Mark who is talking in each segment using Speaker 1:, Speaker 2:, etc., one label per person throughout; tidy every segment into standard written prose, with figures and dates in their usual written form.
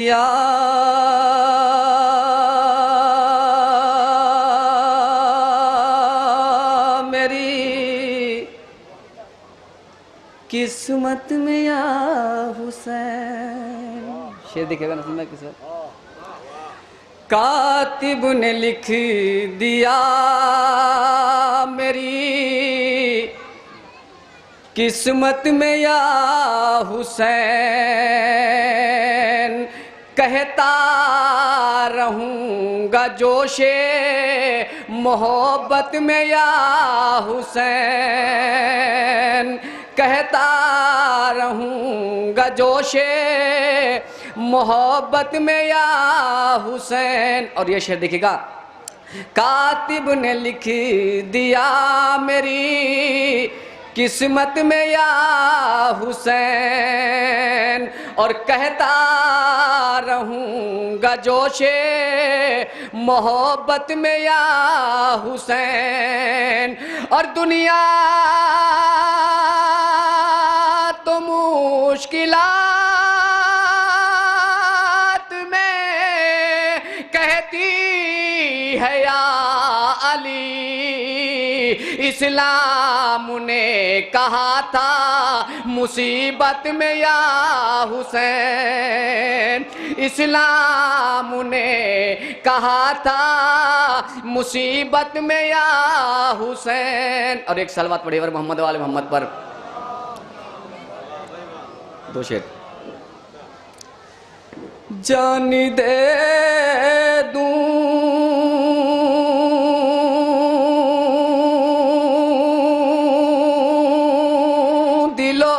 Speaker 1: या मेरी किस्मत में या हुसैन। शेर दिखेगा ना सुनना किस वक्त। कातिब ने लिख दिया मेरी किस्मत में या हुसैन, कहता रहूँगा जोशे मोहब्बत में या हुसैन, कहता रहूँगा जोशे मोहब्बत में या हुसैन। और ये शेर देखिएगा, कातिब ने लिख दिया मेरी किस्मत में या हुसैन, और कहता रहूँगा जोशे मोहब्बत में या हुसैन। और दुनिया तो मुश्किलात में कहती है या अली, इस्लाम ने कहा था मुसीबत में या हुसैन, इस्लाम ने कहा था मुसीबत में या हुसैन। और एक सलवात पढ़ी और मोहम्मद वाले मोहम्मद पर दो शेर। जान दे दूं दिलो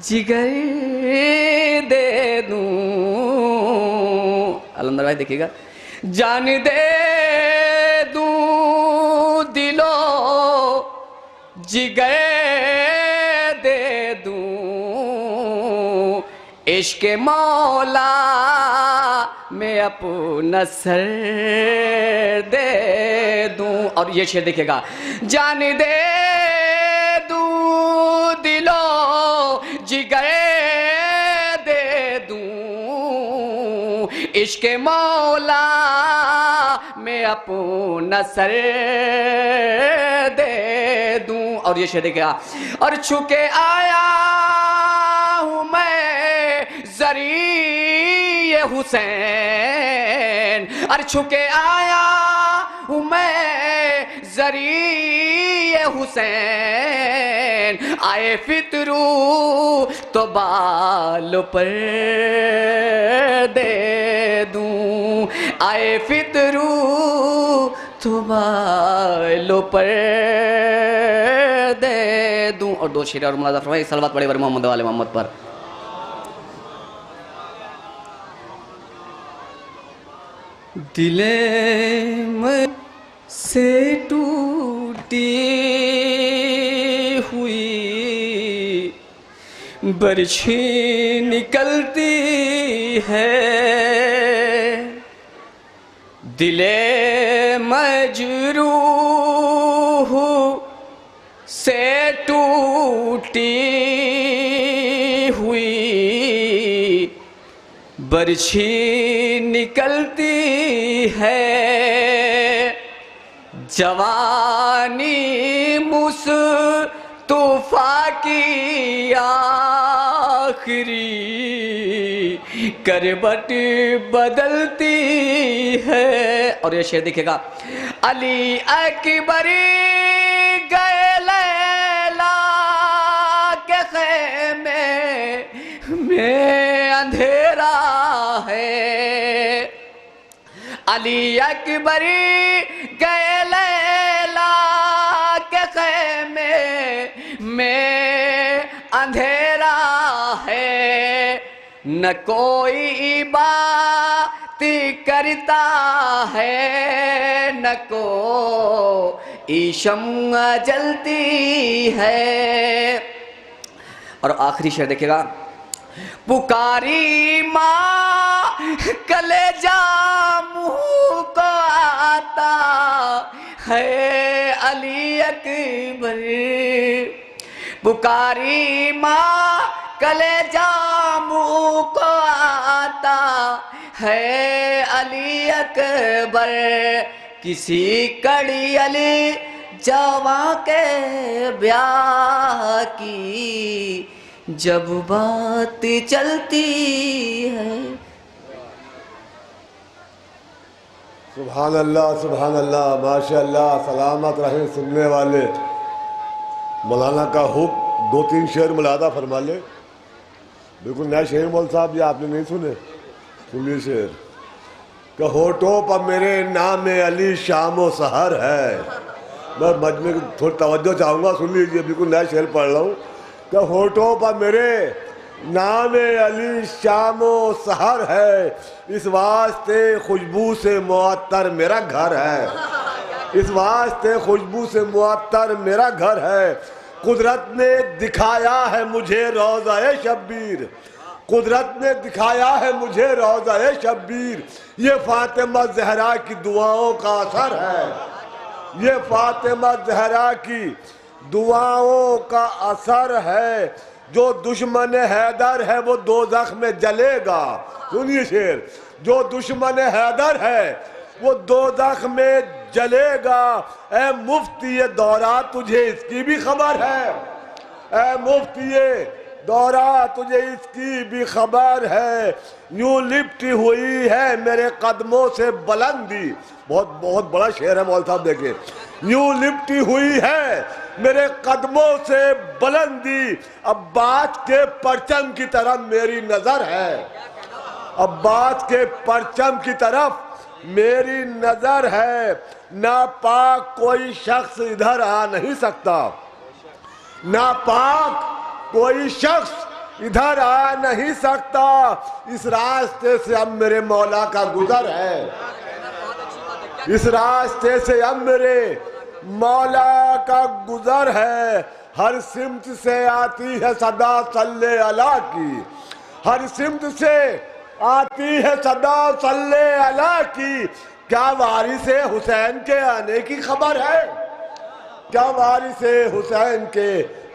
Speaker 1: जिगर दे दूं। अलंदर भाई देखिएगा, जान दे दूं दिलो जिगर दे दूं, इश्क मौला में अपना सर दे दूं। और ये शेर देखिएगा, जान दे दूं दिलो जिगर दे दूं, इश्क मौला में अपना सर दे दूं। और ये शेर देखिएगा, और छुके आया हूँ मैं ज़रिए हुसैन, और छुके आया हूँ मैं ज़रिए हुसैन, आए फितरू तो बाल पर दे दूं, आए फितरू तो बाल पर दे दूं। और दो शेर और मुलाज़ा फरमाइए, सलवात पढ़े वर मोहम्मद वाले मोहम्मद पर। दिले में से टूटी हुई बरछी निकलती है, दिले मजरूह से टूटी हुई बरछी निकलती है, जवानी मुस्तफा की आखिरी करवट बदलती है। और ये शेर दिखेगा, अली अकबर गए लैला के खेमे में अंधेरा है, अली अकबर गए लैला के खेमे में अंधेरा है, न कोई बात करता है, न कोई शम्मा जलती है। और आखिरी शेर देखिएगा, पुकारी माँ कलेजा मुँह को आता है अली अकबर, पुकारी माँ कलेजा मुंह को आता है अली अकबर, किसी कड़ी अली जवा के ब्याह की जब बात चलती है।
Speaker 2: सुभान अल्लाह माशाअल्लाह। सलामत रहे सुनने वाले। मौलाना का हुक 2-3 शेर मुलादा फरमा ले। बिल्कुल नया शेर मौल साहब, ये आपने नहीं सुने, सुनिए शेर। कि होठों पर मेरे नाम अली शाम सहर है। मैं मजमे की थोड़ी तवज्जो चाहूँगा, सुन लीजिए, बिल्कुल नया शेर पढ़ रहा हूँ। कि होठों पर मेरे नाम अली शाम सहर है, इस वास्ते खुशबू से मुअत्तर मेरा घर है। इस वास्ते खुशबू से मुअत्तर मेरा घर है। कुदरत ने दिखाया है मुझे रोज़ा शब्बीर, कुदरत ने दिखाया है मुझे रोज़ा शब्बीर। ये फातिमा ज़हरा की दुआओं का असर है। ये फातिमा ज़हरा की दुआओं का असर है। जो दुश्मन हैदर है वो दोज़ख में जलेगा। सुनिए शेर। जो दुश्मन हैदर है वो दोज़ख में जलेगा। ए मुफ्ती ये दौरा तुझे इसकी भी खबर है। ए मुफ्ती ये दौरा तुझे इसकी भी खबर है। यूं लिपटी हुई है मेरे कदमों से बुलंदी। बहुत बहुत बड़ा शेर है मौल साहब, देखे। यूं लिपटी हुई है मेरे कदमों से बुलंदी, अब्बास के परचम की तरफ मेरी नजर है। अब्बास के परचम की तरफ मेरी नजर है। नापाक कोई शख्स इधर आ नहीं सकता। नापाक कोई शख्स इधर आ नहीं सकता। इस रास्ते से अब मेरे मौला का गुजर है। इस रास्ते से अब मेरे मौला का गुजर है। हर सिमत से आती है सदा सल्ले अला की। हर सिमत से आती है सदा सल्ले अला की। क्या वारिस हुसैन के आने की खबर है? क्या वारिस हुसैन के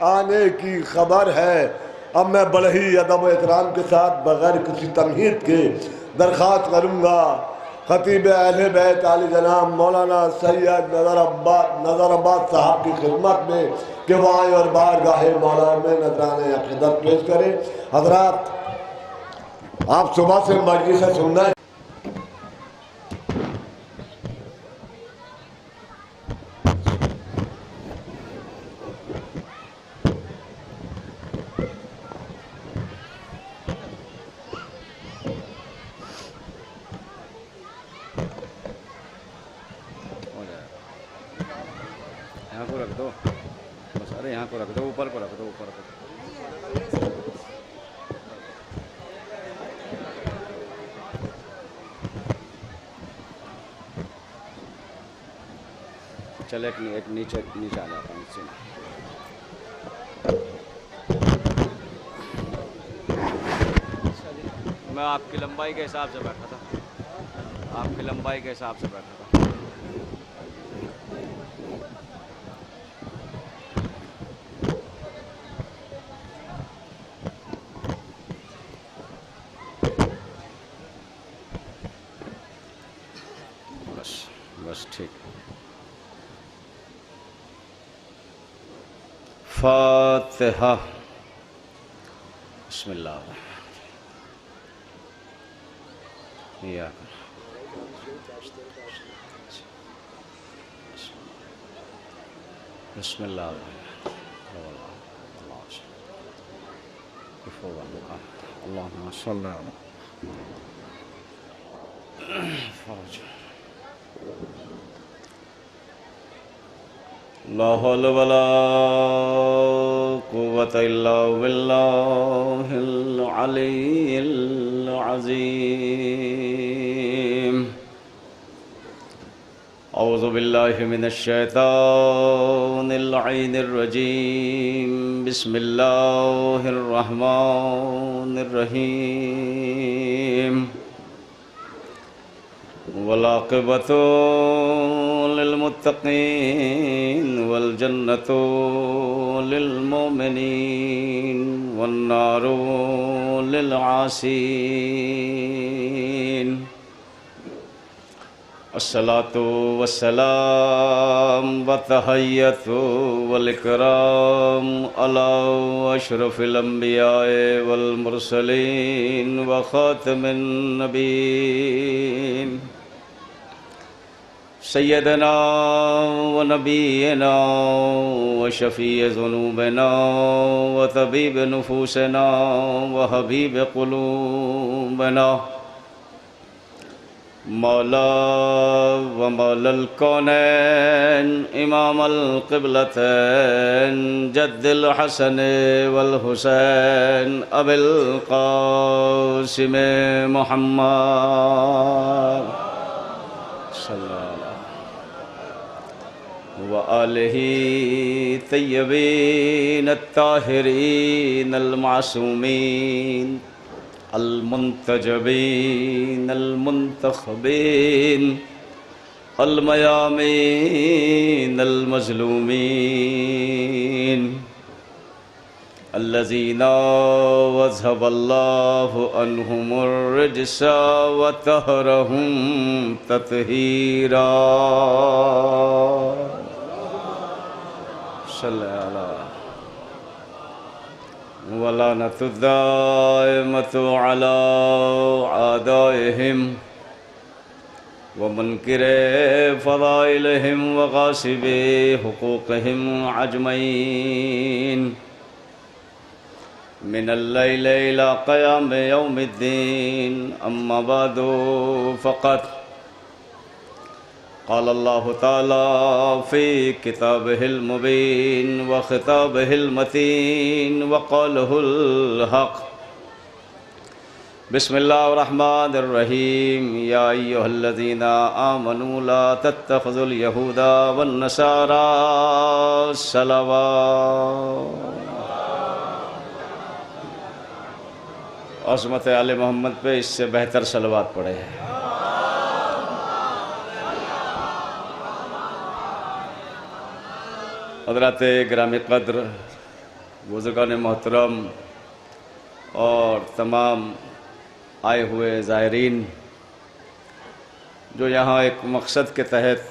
Speaker 2: आने की खबर है? अब मैं बड़े ही अदब एहतराम के साथ बगैर किसी तमहीद के दरख्वास्त करूँगा खतीब अहले बैत आली जनाब मौलाना सैयद नज़र अब्बास साहब की खिदमत में कि वो आए और बारगाहे मौला में नजराने अक़ीदत पेश करें। हज़रात, आप सुबह से मर्जी से सुनना है।
Speaker 1: यहाँ को रख दो बस। अरे यहाँ को रख दो, ऊपर को रख दो, ऊपर को। चल एक नीचे आ जाता हूँ इससे। मैं आपकी लंबाई के हिसाब से बैठा था। आपकी लंबाई के हिसाब से बैठा था। बस ठीक। फातिहा। बिस्मिल्लाह। बिस्मिल्लाह। अल्लाहुम्मा सल्ली अला फौज। ला हौला वला कुव्वता इल्ला बिल्लाहिल अलिय्यिल अज़ीम। औज़ु बिल्लाहि मिनश शैतानिर लईनिर रजीम। बिस्मिल्लाहिर रहमानिर रहीम। वलाक़िबतु लिलमुत्तक़ीन वल जन्नतु लिलमुमिनीन
Speaker 3: वन्नार लिलआसीन। अस्सलातु वस्सलाम व तहय्यतु वल इकराम अला अशरफिल अंबियाए वल मुरसलीन व खातमिन नबीन सय्यदना व नबीना व शफ़ीए ज़ुनूबना व तबीब नुफूसना व हबीब क़ुलूबना मौला व मौलल कौनैन इमामल क़िबलतैन जद्दिल हसन वल हुसैन अबिल क़ासिम मुहम्मद व आलिही तय्यबीन अत्ताहिरीन अल-मासूमीन अल-मुंतजबीन अल-मुंतखबीन अल-मयामीन अल-मज़लूमीन अल्लज़ीना वज़हबल्लाहु अन्हुमुर रिज्सा व तहरहुम तत्हीरा। वलानतुद्दाइमतु अला आदाइहिम व मुनकिरे फ़ज़ाइलिहिम व गासिबे हुकूक़िहिम अजमईन मिनल लैलि इला क़याम यौमिद्दीन। अम्मा बादु फ़क़त क़ाल अल्लाहु तआला फ़ी किताबिहिल मुबीन व ख़िताबिहिल मतीन व क़ौलिहिल हक़। बिस्मिल्लाहिर रहमानिर रहीम। या अय्युहल्लज़ीना आमनू ला तत्तख़िज़ुल यहूदा वन नसारा सलवात। अज़मत आले मोहम्मद पे इससे बेहतर सलवात पढ़े। हज़रात ग्राम क़द्र, बुज़ुर्गान मोहतरम और तमाम आए हुए ज़ायरीन जो यहाँ एक मकसद के तहत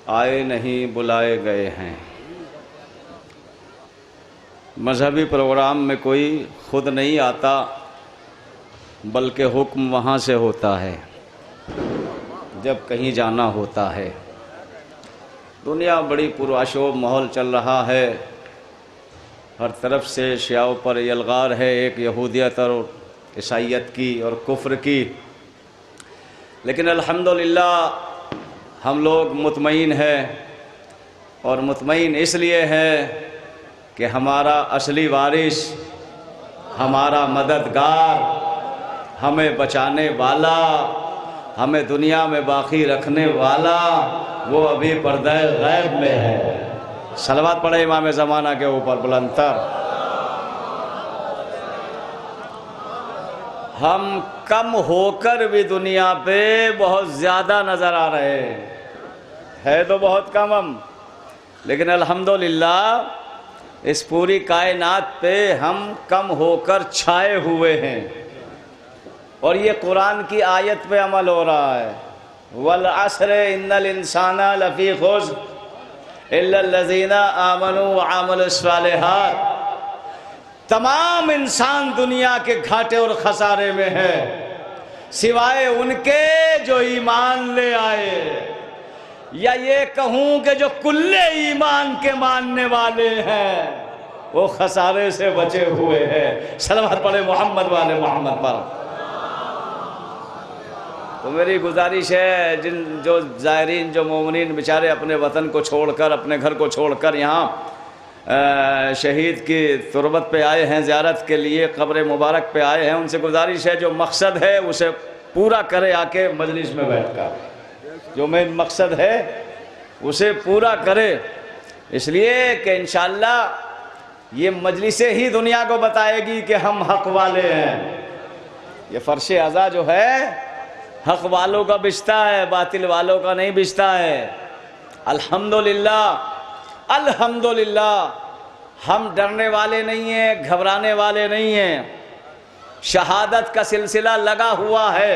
Speaker 3: आए नहीं बुलाए गए हैं। मजहबी प्रोग्राम में कोई खुद नहीं आता बल्कि हुक्म वहाँ से होता है जब कहीं जाना होता है। दुनिया बड़ी पुरअशोब माहौल चल रहा है, हर तरफ से शियाओं पर यलगार है, एक यहूदियत और ईसाईयत की और कुफ्र की। लेकिन अल्हम्दुलिल्लाह हम लोग मुतमईन हैं, और मुतमईन इसलिए है कि हमारा असली वारिस, हमारा मददगार, हमें बचाने वाला, हमें दुनिया में बाकी रखने वाला वो अभी पर्दे गैब में है। सलवात पढ़े इमाम ज़माना के ऊपर बुलंदतर। हम कम होकर भी दुनिया पे बहुत ज़्यादा नज़र आ रहे हैं तो बहुत कम हम, लेकिन अल्हम्दुलिल्लाह इस पूरी कायनात पे हम कम होकर छाए हुए हैं। और ये कुरान की आयत पे अमल हो रहा है, वल अस्र इन्नल इंसाना लफी खुस्र इल्लल्लज़ीना आमनू व अमिलुस सालिहात। तमाम इंसान दुनिया के घाटे और खसारे में है सिवाय उनके जो ईमान ले आए, या ये कहूँ कि जो कुल्ले ईमान के मानने वाले हैं वो खसारे से बचे हुए हैं। सलवात पढ़े मोहम्मद वाले मोहम्मद पर। तो मेरी गुजारिश है जो ज़ायरीन, जो मोमिनीन बेचारे अपने वतन को छोड़कर, अपने घर को छोड़कर यहाँ शहीद की तुरबत पे आए हैं, ज़ियारत के लिए कब्र मुबारक पे आए हैं, उनसे गुजारिश है जो मकसद है उसे पूरा करे आके मजलिस में बैठकर। जो मेन मकसद है उसे पूरा करे, इसलिए कि इंशाअल्लाह ये मजलिसें ही दुनिया को बताएगी कि हम हक वाले हैं। ये फर्श अज़ा जो है हक वालों का बिछता है, बातिल वालों का नहीं बिछता है। अल्हम्दुलिल्लाह, अल्हम्दुलिल्लाह हम डरने वाले नहीं हैं, घबराने वाले नहीं हैं। शहादत का सिलसिला लगा हुआ है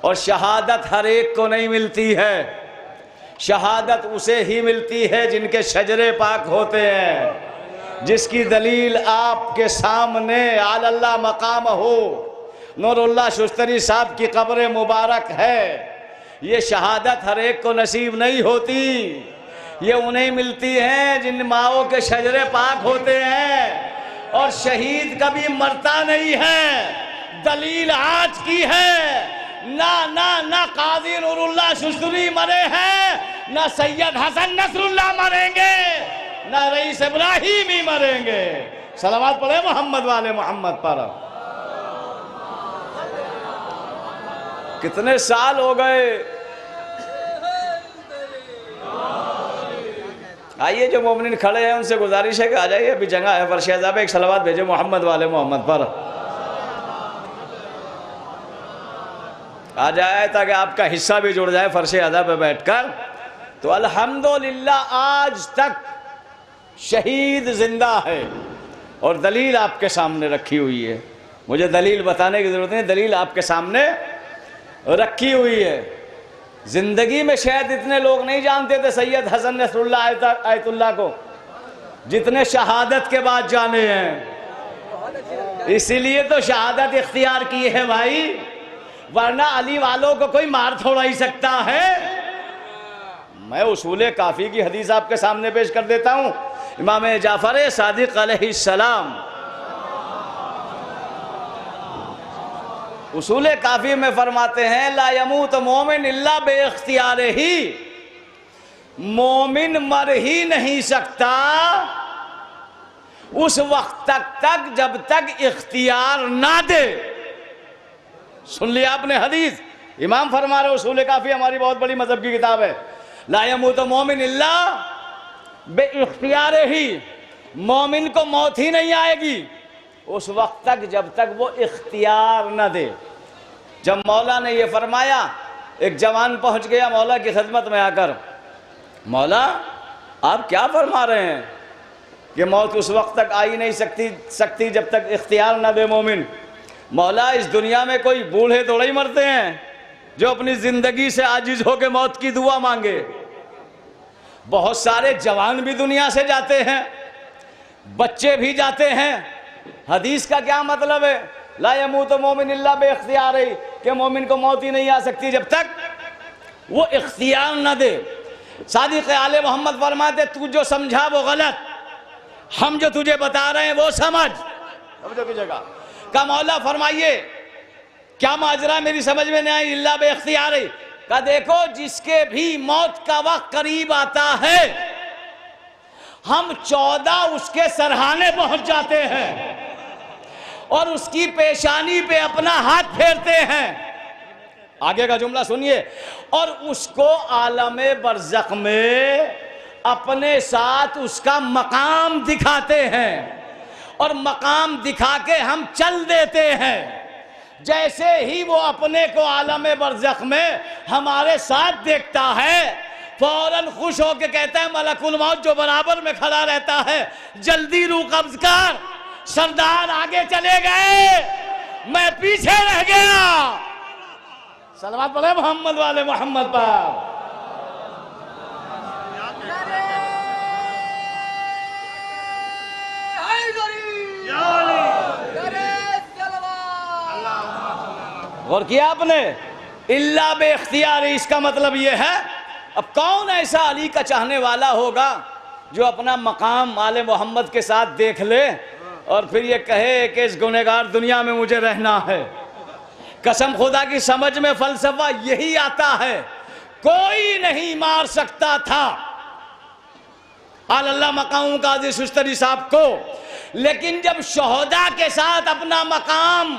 Speaker 3: और शहादत हर एक को नहीं मिलती है। शहादत उसे ही मिलती है जिनके शजरे पाक होते हैं, जिसकी दलील आपके सामने आलल्ला मकाम हो, नूरुल्लाह शुस्तरी साहब की कब्र मुबारक है। ये शहादत हर एक को नसीब नहीं होती, ये उन्हें मिलती है जिन माओं के शजरे पाक होते हैं। और शहीद कभी मरता नहीं है, दलील आज की है। ना काजी नूरुल्लाह शुस्तरी मरे हैं, ना सैयद हसन नसरुल्लाह मरेंगे, ना रईस इब्राहिम ही मरेंगे। सलावत पढ़े मोहम्मद वाले मोहम्मद पर। कितने साल हो गए। आइए जो मोमिन खड़े हैं उनसे गुजारिश है कि आ जाइए, अभी जगह है फर्श अज़ाब, एक सलावत भेजे मोहम्मद वाले मोहम्मद पर। आ जाए ताकि आपका हिस्सा भी जुड़ जाए फर्श अज़ाब पे बैठकर। तो अल्हम्दुलिल्लाह आज तक शहीद जिंदा है और दलील आपके सामने रखी हुई है। मुझे दलील बताने की जरूरत नहीं, दलील आपके सामने रखी हुई है। जिंदगी में शायद इतने लोग नहीं जानते थे सैयद हसन नसरुल्लाह आयतुल्लाह को जितने शहादत के बाद जाने हैं। इसीलिए तो शहादत इख्तियार की है भाई, वरना अली वालों को कोई मार थोड़ा ही सकता है। मैं उसूल काफी की हदीस आपके सामने पेश कर देता हूं। इमाम जाफर सादिक अलैहिस्सलाम उसूल काफी में फरमाते हैं, ला यमूत मोमिन इल्ला बेइख्तियारे ही, मोमिन मर ही नहीं सकता उस वक्त तक जब तक इख्तियार ना दे। सुन लिया आपने हदीस, इमाम फरमा रहे उसूल काफी हमारी बहुत बड़ी मजहब की किताब है। ला यमूत मोमिन इल्ला बेइख्तियारे ही, मोमिन को मौत ही नहीं आएगी उस वक्त तक जब तक वो इख्तियार न दे। जब मौला ने ये फरमाया, एक जवान पहुंच गया मौला की खिदमत में आकर, मौला आप क्या फरमा रहे हैं कि मौत उस वक्त तक आ ही नहीं सकती जब तक इख्तियार न दे मोमिन। मौला इस दुनिया में कोई बूढ़े थोड़ा ही मरते हैं जो अपनी जिंदगी से आजिज होकर मौत की दुआ मांगे। बहुत सारे जवान भी दुनिया से जाते हैं, बच्चे भी जाते हैं। हदीस का क्या मतलब है? ला यमूत मोमिन इल्ला बेइख्तियार, कि मोमिन को मौत ही नहीं आ सकती जब तक वो इख्तियार न दे। सादिक आले मोहम्मद फरमाते, तू जो समझा वो गलत, हम जो तुझे बता रहे हैं वो समझ। समझो की जगह का मौला फरमाइए क्या माजरा मेरी समझ में नहीं आई। इल्ला बेइख्तियार का देखो, जिसके भी मौत का वक्त करीब आता है हम 14 उसके सरहाने पहुंच जाते हैं और उसकी पेशानी पे अपना हाथ फेरते हैं। आगे का जुमला सुनिए, और उसको आलमे बरज़ख में अपने साथ उसका मकाम दिखाते हैं और मकाम दिखा के हम चल देते हैं। जैसे ही वो अपने को आलमे बरज़ख में हमारे साथ देखता है, फौरन खुश होकर कहता है मलकुल मौत जो बराबर में खड़ा रहता है, जल्दी रूह कब्ज कर, सरदार आगे चले गए, मैं पीछे रह गया। सलवात पढ़े मोहम्मद वाले मोहम्मद पर। गौर किया आपने? इल्ला बेइख्तियार, इसका मतलब यह है, अब कौन ऐसा अली का चाहने वाला होगा जो अपना मकाम आले मोहम्मद के साथ देख ले और फिर ये कहे कि इस गुनहगार दुनिया में मुझे रहना है। कसम खुदा की समझ में फलसफा यही आता है, कोई नहीं मार सकता था अल्लाह मकाम काजी शुस्तरी साहब को, लेकिन जब शोहदा के साथ अपना मकाम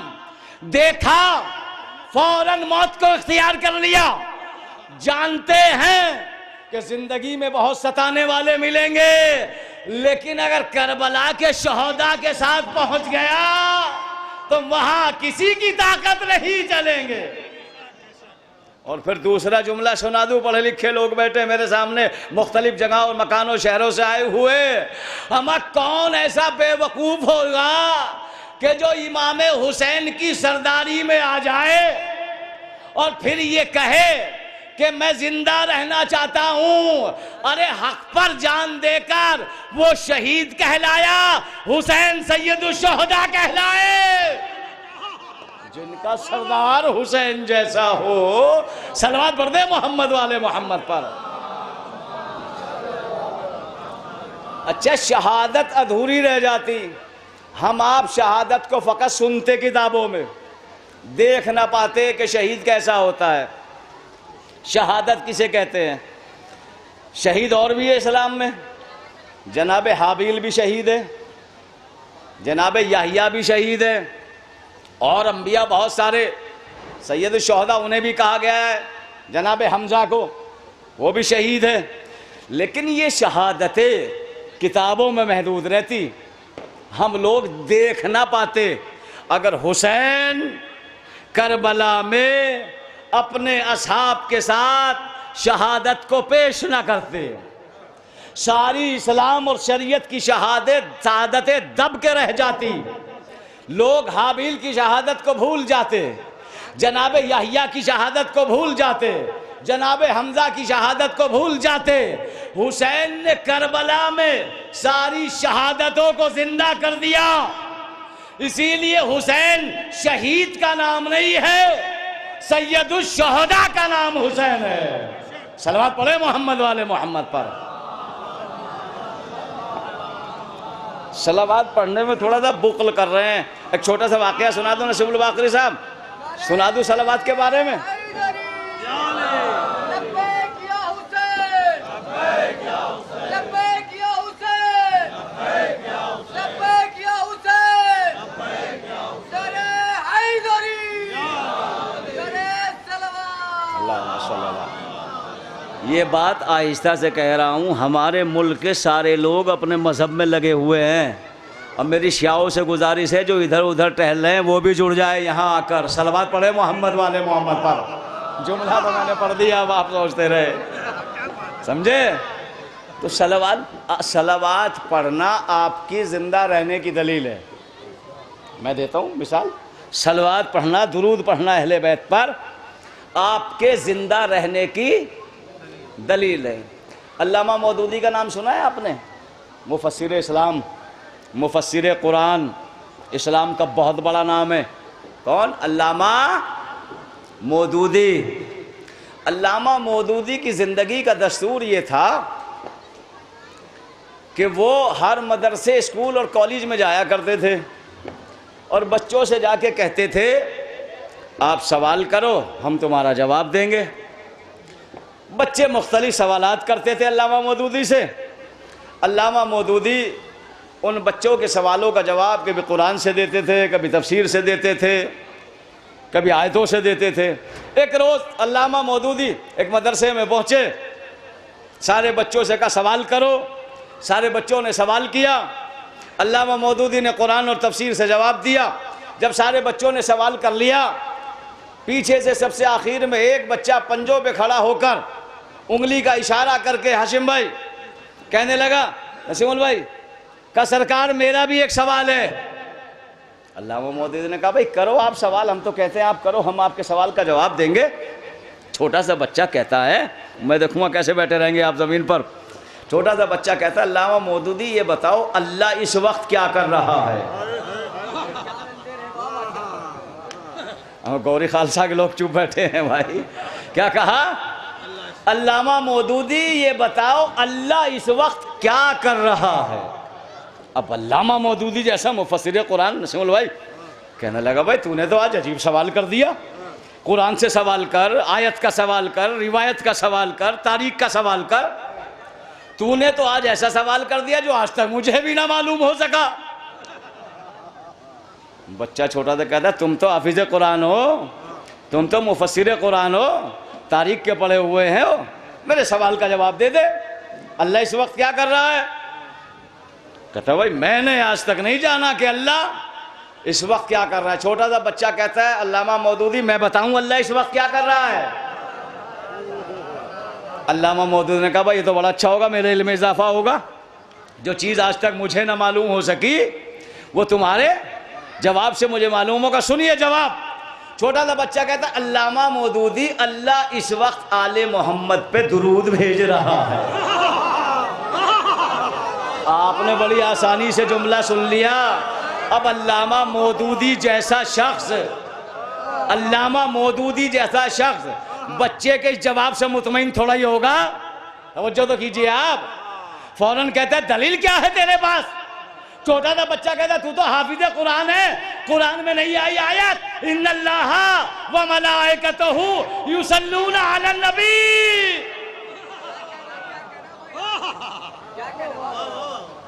Speaker 3: देखा फौरन मौत को इख्तियार कर लिया। जानते हैं कि जिंदगी में बहुत सताने वाले मिलेंगे, लेकिन अगर करबला के शोहदा के साथ पहुंच गया तो वहां किसी की ताकत नहीं चलेंगे। और फिर दूसरा जुमला सुना दूं, पढ़े लिखे लोग बैठे मेरे सामने, मुख्तलिफ जगह और मकानों शहरों से आए हुए। हम कौन ऐसा बेवकूफ होगा कि जो इमाम हुसैन की सरदारी में आ जाए और फिर ये कहे कि मैं जिंदा रहना चाहता हूं। अरे हक पर जान देकर वो शहीद कहलाया, हुसैन सैयदुश्शुहदा कहलाए। जिनका सरदार हुसैन जैसा हो, सलवात पढ़ दे मोहम्मद वाले मोहम्मद पर। अच्छा, शहादत अधूरी रह जाती। हम आप शहादत को फकत सुनते किताबों में, देख ना पाते कि शहीद कैसा होता है। शहादत किसे कहते हैं? शहीद और भी है इस्लाम में। जनाब हाबील भी शहीद है, जनाब याहिया भी शहीद है, और अंबिया बहुत सारे सैयद शुहदा उन्हें भी कहा गया है, जनाब हमजा को, वो भी शहीद है। लेकिन ये शहादतें किताबों में महदूद रहती, हम लोग देख ना पाते। अगर हुसैन करबला में अपने असहाब के साथ शहादत को पेश ना करते, सारी इस्लाम और शरीयत की शहादतें दब के रह जाती। लोग हाबील की शहादत को भूल जाते, जनाब याहिया की शहादत को भूल जाते, जनाब हमजा की शहादत को भूल जाते। हुसैन ने करबला में सारी शहादतों को जिंदा कर दिया। इसीलिए हुसैन शहीद का नाम नहीं है, सैयदुश्शुहदा का नाम हुसैन है। सलवात पढ़े मोहम्मद वाले मोहम्मद पर। सलावात पढ़ने में थोड़ा सा बुकल कर रहे हैं। एक छोटा सा वाकया सुना दो नसीबुल बाकरी साहब, सुना दो सलावात के बारे में। ये बात आहिस्ता से कह रहा हूँ, हमारे मुल्क के सारे लोग अपने मज़हब में लगे हुए हैं। और मेरी शियाओं से गुजारिश है जो इधर उधर टहल रहे हैं वो भी जुड़ जाए यहाँ आकर। सलवात पढ़े मोहम्मद वाले मोहम्मद पर। जुमला तो मैंने पढ़ दिया, अब आप सोचते रहे, समझे? तो सलवात पढ़ना आपकी ज़िंदा रहने की दलील है। मैं देता हूँ मिसाल, सलवात पढ़ना, दुरूद पढ़ना अहले बैत पर आपके ज़िंदा रहने की दलील है। अल्लामा मौदूदी का नाम सुना है आपने? मुफस्सिर इस्लाम, मुफस्सिर कुरान, इस्लाम का बहुत बड़ा नाम है। कौन? अल्लामा मौदूदी। अल्लामा मौदूदी की ज़िंदगी का दस्तूर ये था कि वो हर मदरसे, स्कूल और कॉलेज में जाया करते थे और बच्चों से जाके कहते थे आप सवाल करो, हम तुम्हारा जवाब देंगे। बच्चे मुख्तलिफ सवालात करते थे अल्लामा मौदूदी से। अल्लामा मौदूदी उन बच्चों के सवालों का जवाब कभी कुरान से देते थे, कभी तफसीर से देते थे, कभी आयतों से देते थे। एक रोज़ अल्लामा मौदूदी एक मदरसे में पहुँचे, सारे बच्चों से कहा सवाल करो। सारे बच्चों ने सवाल किया, अल्लामा मौदूदी ने कुरान और तफसीर से जवाब दिया। जब सारे बच्चों ने सवाल कर लिया, पीछे से सबसे आखिर में एक बच्चा पंजों पे खड़ा होकर उंगली का इशारा करके हाशिम भाई कहने लगा, नसीमुल भाई का सरकार मेरा भी एक सवाल है। अल्लामा मौदूदी ने कहा भाई करो आप सवाल, हम तो कहते हैं आप करो, हम आपके सवाल का जवाब देंगे। छोटा सा बच्चा कहता है, मैं देखूंगा कैसे बैठे रहेंगे आप ज़मीन पर। छोटा सा बच्चा कहता है, अल्लामा मौदूदी ये बताओ अल्लाह इस वक्त क्या कर रहा है? गौरी खालसा के लोग चुप बैठे हैं भाई। क्या कहा? अल्लामा मौदूदी ये बताओ अल्लाह इस वक्त क्या कर रहा है? अब अल्लामा मौदूदी जैसा मुफस्सिर कुरान नसीमुल भाई कहने लगा भाई तूने तो आज अजीब सवाल कर दिया। कुरान से सवाल कर, आयत का सवाल कर, रिवायत का सवाल कर, तारीख का सवाल कर। तूने तो आज ऐसा सवाल कर दिया जो आज तक मुझे भी ना मालूम हो सका। बच्चा छोटा सा कहता तुम तो हाफिज़ कुरान हो, तुम तो मुफस्सिर कुरान हो, तारीख के पढ़े हुए हैं हो, मेरे सवाल का जवाब दे दे, अल्लाह इस वक्त क्या कर रहा है? कहता भाई मैंने आज तक नहीं जाना कि अल्लाह इस वक्त क्या कर रहा है। छोटा सा बच्चा कहता है अल्लामा मौदूदी मैं बताऊं अल्लाह इस वक्त क्या कर रहा है? अल्लामा मौदूद ने कहा भाई ये तो बड़ा अच्छा होगा, मेरे इल्म में इजाफा होगा। जो चीज़ आज तक मुझे ना मालूम हो सकी वो तुम्हारे जवाब से मुझे मालूम होगा। सुनिए जवाब। छोटा सा बच्चा कहता अल्लामा मौदूदी, अल्लाह इस वक्त आले मोहम्मद पे दुरूद भेज रहा है। आपने बड़ी आसानी से जुमला सुन लिया। अब अल्लामा मौदूदी जैसा शख्स, अल्लामा मौदूदी जैसा शख्स बच्चे के इस जवाब से मुतमईन थोड़ा ही होगा। तवज्जो तो कीजिए आप। फौरन कहता है दलील क्या है तेरे पास? छोटा सा बच्चा कहता तू तो हाफिज कुरान है, कुरान में नहीं आई आयत इन्नल्लाह व मलाइकतहू युसल्लूना अलन नबी।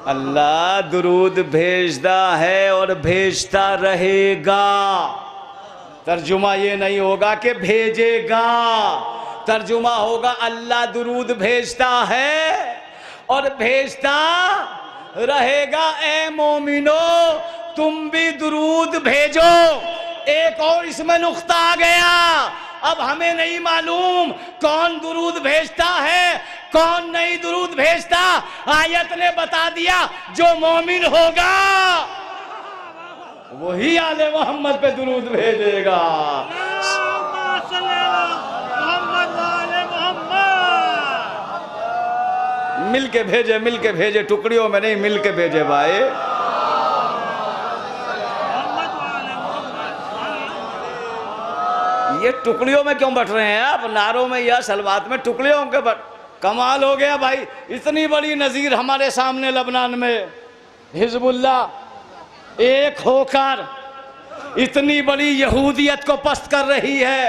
Speaker 3: अल्लाह दुरूद भेजता है और भेजता रहेगा। तर्जुमा ये नहीं होगा कि भेजेगा, तर्जुमा होगा अल्लाह दुरूद भेजता है और भेजता रहेगा। ए मोमिनो तुम भी दुरूद भेजो। एक और इसमें नुक्ता आ गया। अब हमें नहीं मालूम कौन दुरूद भेजता है कौन नहीं दुरूद भेजता। आयत ने बता दिया जो मोमिन होगा वही आले मोहम्मद पे दुरूद भेजेगा। मिल के भेजे, मिल के भेजे, टुकड़ियों में नहीं, मिल के भेजे भाई। ये टुकड़ियों में क्यों बट रहे हैं आप? नारों में या सलवात में टुकड़ियों के बट। कमाल हो गया भाई। इतनी बड़ी नजीर हमारे सामने लबनान में हिजबुल्लाह एक होकर इतनी बड़ी यहूदियत को पस्त कर रही है।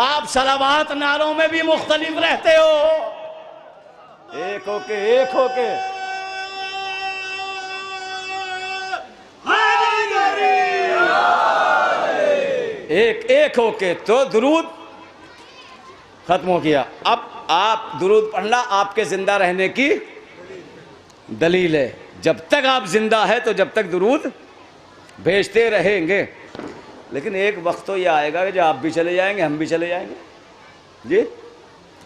Speaker 3: आप सलावात नारों में भी मुख्तलिफ रहते हो। एक होके एक होके एक होके तो दुरूद खत्म हो गया। अब आप दुरूद पढ़ना आपके जिंदा रहने की दलील है। जब तक आप जिंदा है तो जब तक दुरूद भेजते रहेंगे। लेकिन एक वक्त तो यह आएगा कि जब आप भी चले जाएंगे हम भी चले जाएंगे जी,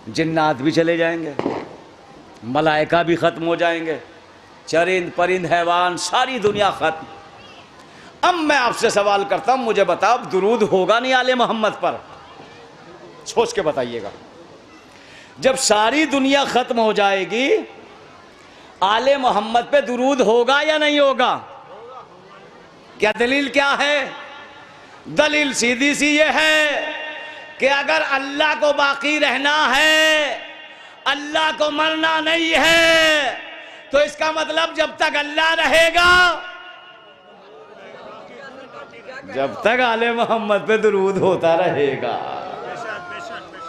Speaker 3: जिन्नात भी चले जाएंगे, मलाइका भी ख़त्म हो जाएंगे, चरिंद परिंद हैवान सारी दुनिया ख़त्म। अब मैं आपसे सवाल करता हूँ, मुझे बताओ दुरूद होगा नहीं आले मोहम्मद पर? सोच के बताइएगा। जब सारी दुनिया ख़त्म हो जाएगी आले मोहम्मद पे दुरूद होगा या नहीं होगा? क्या दलील क्या है? दलील सीधी सी ये है कि अगर अल्लाह को बाकी रहना है, अल्लाह को मरना नहीं है, तो इसका मतलब जब तक अल्लाह रहेगा, जब तक आले मोहम्मद पे दुरूद होता रहेगा,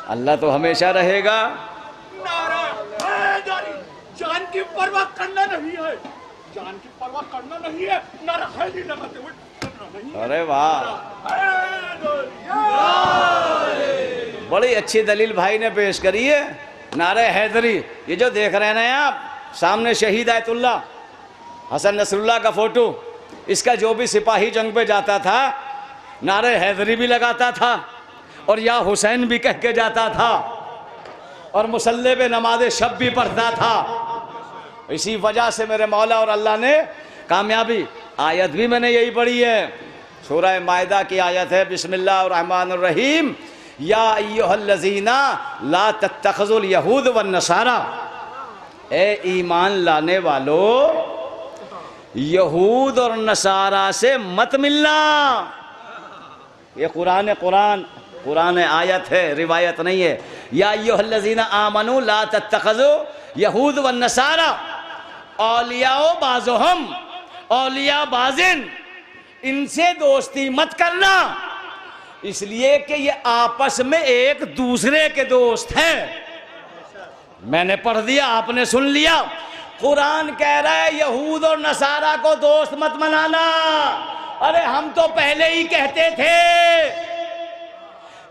Speaker 3: अल्लाह तो हमेशा रहेगा।
Speaker 4: जान की परवाह करना नहीं है, जान की परवाह करना नहीं है, नारा हैदरी लगाते हुए करना नहीं है।
Speaker 3: अरे वाह, बड़ी अच्छी दलील भाई ने पेश करी है। नारे हैदरी, ये जो देख रहे हैं ना आप सामने शहीद आयतुल्लाह हसन नसरुल्लाह का फोटो, इसका जो भी सिपाही जंग पे जाता था नारे हैदरी भी लगाता था और या हुसैन भी कह के जाता था और मुसल्ले पे नमाज शब भी पढ़ता था। इसी वजह से मेरे मौला और अल्लाह ने कामयाबी, आयत भी मैंने यही पढ़ी है, सूरह मायदा की आयत है, बिस्मिल्लाहिर्रहमानिर्रहीम, या अय्युहल्लज़ीना ला तत्तखिज़ुल यहूद वन नसारा। ए ईमान लाने वालों, यहूद और नसारा से मत मिलना। ये कुरान आयत है, रिवायत नहीं है। या अय्युहल्लज़ीना आमनू ला तत्तखिज़ु यहूद वन नसारा औलियाओ बाज़ुहुम औलिया बाज़िन, इनसे दोस्ती मत करना, इसलिए कि ये आपस में एक दूसरे के दोस्त हैं। मैंने पढ़ दिया, आपने सुन लिया। कुरान कह रहा है यहूद और नसारा को दोस्त मत बनाना। अरे हम तो पहले ही कहते थे,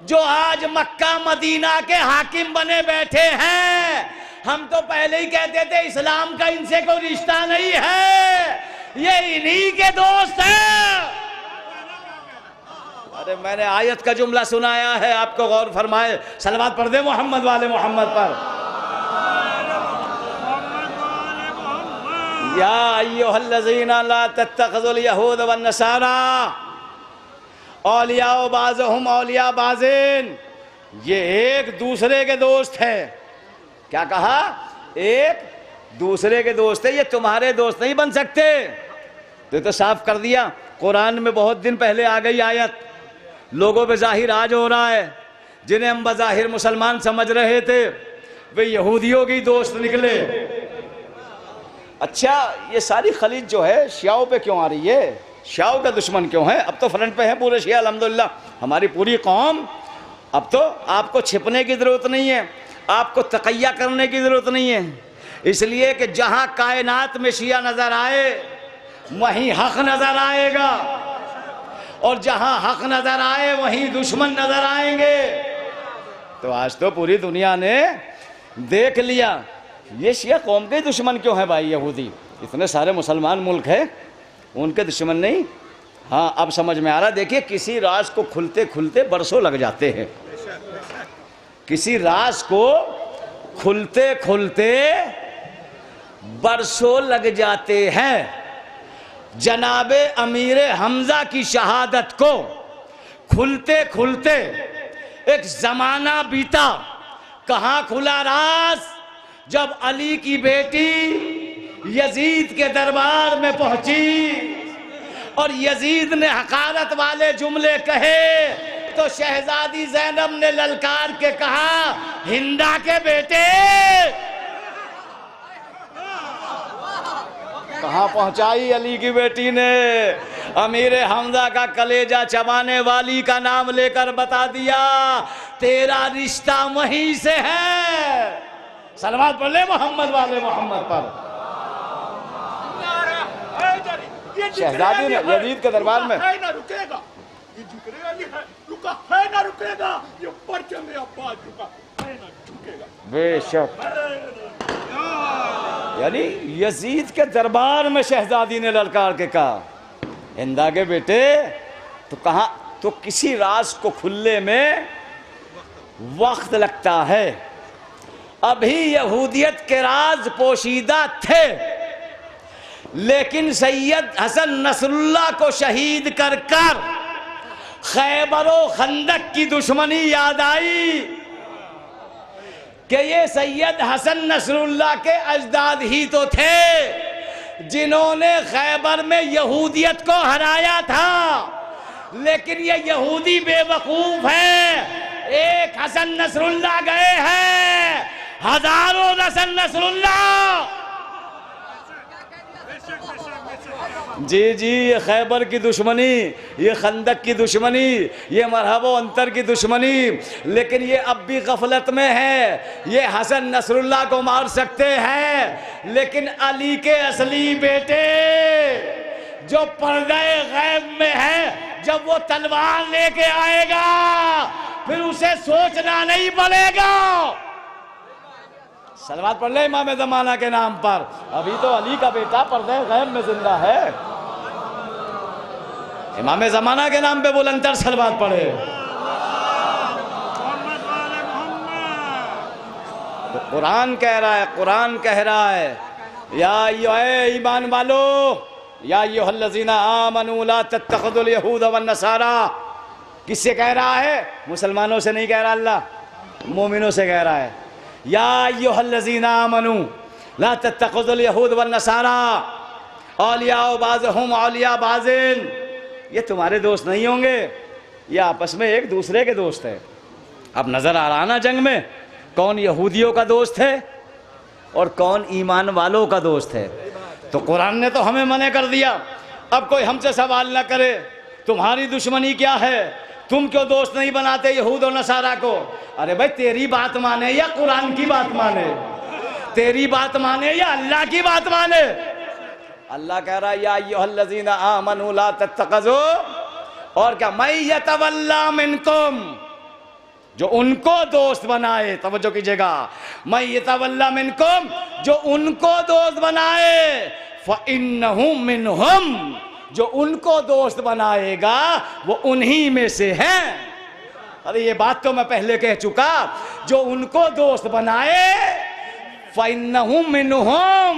Speaker 3: जो आज मक्का मदीना के हाकिम बने बैठे हैं, हम तो पहले ही कहते थे इस्लाम का इनसे कोई रिश्ता नहीं है, ये इन्हीं के दोस्त हैं। अरे मैंने आयत का जुमला सुनाया है, आपको गौर फरमाए। सलवात पढ़ दे मोहम्मद वाले मोहम्मद पर। या अय्युहल्लज़ीना ला तत्तख़िज़ुल यहूद वन नसारा औलिया बाज़ुहुम औलिया बाज़िन, ये एक दूसरे के दोस्त है। क्या कहा? एक दूसरे के दोस्त है, ये तुम्हारे दोस्त नहीं बन सकते। तो साफ कर दिया। कुरान में बहुत दिन पहले आ गई आयत, लोगों पे जाहिर आज हो रहा है। जिन्हें हम बज़ाहिर मुसलमान समझ रहे थे वे यहूदियों के दोस्त निकले। अच्छा, ये सारी खलीज जो है शियाओं पे क्यों आ रही है? शियाओं का दुश्मन क्यों है? अब तो फ्रंट पे है पूरे शिया अल्हम्दुलिल्लाह, हमारी पूरी कौम। अब तो आपको छिपने की ज़रूरत नहीं है, आपको तक़य्या करने की ज़रूरत नहीं है, इसलिए कि जहाँ कायनात में शिया नज़र आए वहीं हक़ नज़र आएगा, और जहाँ हक़ नज़र आए वहीं दुश्मन नज़र आएंगे। तो आज तो पूरी दुनिया ने देख लिया ये शिया कौम के दुश्मन क्यों है भाई यहूदी। इतने सारे मुसलमान मुल्क हैं, उनके दुश्मन नहीं। हाँ, अब समझ में आ रहा। देखिए, किसी राज को खुलते खुलते बरसों लग जाते हैं, किसी राज को खुलते खुलते बरसों लग जाते हैं। जनाबे अमीर हमजा की शहादत को खुलते खुलते एक जमाना बीता। कहाँ खुला राज? जब अली की बेटी यजीद के दरबार में पहुंची और यजीद ने हकारत वाले जुमले कहे तो शहजादी ज़ैनब ने ललकार के कहा, हिंदा के बेटे। कहाँ पहुंचाई अली की बेटी ने? अमीर हमजा का कलेजा चबाने वाली का नाम लेकर बता दिया, तेरा रिश्ता वहीं से है। सलवात पढ़ ले मोहम्मद वाले मोहम्मद पर। शहजादी ने यजीद के दरबार में
Speaker 4: है ना रुकेगा, ये जिक्र अली है, रुका है ना रुकेगा, ये परचम अब्बास रुका है ना झुकेगा।
Speaker 3: बेशक, यानी यजीद के दरबार में शहजादी ने ललकार के कहा, हिंदा के बेटे। तो कहा, तो किसी राज को खुलने में वक्त लगता है। अभी यहूदियत के राज पोशीदा थे, लेकिन सैयद हसन नसरुल्लाह को शहीद कर कर खैबर व खंदक की दुश्मनी याद आई कि ये सैयद हसन नसरुल्लाह के अजदाद ही तो थे जिन्होंने खैबर में यहूदियत को हराया था। लेकिन ये यहूदी बेवकूफ है। एक हसन नसरुल्लाह गए हैं, हजारों हसन नसरुल्लाह। जी जी, ये खैबर की दुश्मनी, ये खंदक की दुश्मनी, ये मरहबो अंतर की दुश्मनी, लेकिन ये अब भी गफलत में है। ये हसन नसरुल्लाह को मार सकते हैं, लेकिन अली के असली बेटे जो पर्दे गैब में है, जब वो तलवार लेके आएगा फिर उसे सोचना नहीं पड़ेगा। सलवात पढ़ ले इमाम ज़माना के नाम पर। अभी तो अली का बेटा पर्दे गैब में जिंदा है। इमाम ज़माना के नाम पे बुलंदर सलवात पढ़े। तो कुरान कह रहा है, कुरान कह रहा है, या ईमान वालो, या अय्युहल्लज़ीना आमनू ला तत्तखिज़ुल यहूद वन नसारा। किससे कह रहा है? मुसलमानों से नहीं कह रहा अल्लाह, मोमिनों से कह रहा है। या अय्युहल्लज़ीना आमनू ला तत्तखिज़ुल यहूद वन नसारा औलिया बाज़ुहुम औलिया बाज़िन। ये तुम्हारे दोस्त नहीं होंगे, ये आपस में एक दूसरे के दोस्त है। अब नजर आ रहा ना जंग में कौन यहूदियों का दोस्त है और कौन ईमान वालों का दोस्त है। तो कुरान ने तो हमें मना कर दिया। अब कोई हमसे सवाल ना करे तुम्हारी दुश्मनी क्या है, तुम क्यों दोस्त नहीं बनाते यहूद और नसारा को। अरे भाई, तेरी बात माने या कुरान की बात माने, तेरी बात माने या अल्लाह की बात माने। अल्लाह कह रहा है या अय्युहल्लज़ीना आमनू ला तत्तखिज़ू, और क्या, मैं यतवल्ला मिनकुम, जो उनको दोस्त बनाए। तवज्जो कीजिएगा, मैं यतवल्ला मिनकुम, जो उनको दोस्त बनाए, फ़इन्नहु मिनहुम, जो उनको दोस्त बनाएगा वो उन्हीं में से है। अरे ये बात तो मैं पहले कह चुका, जो उनको दोस्त बनाए फ़इन्नहु मिनहुम,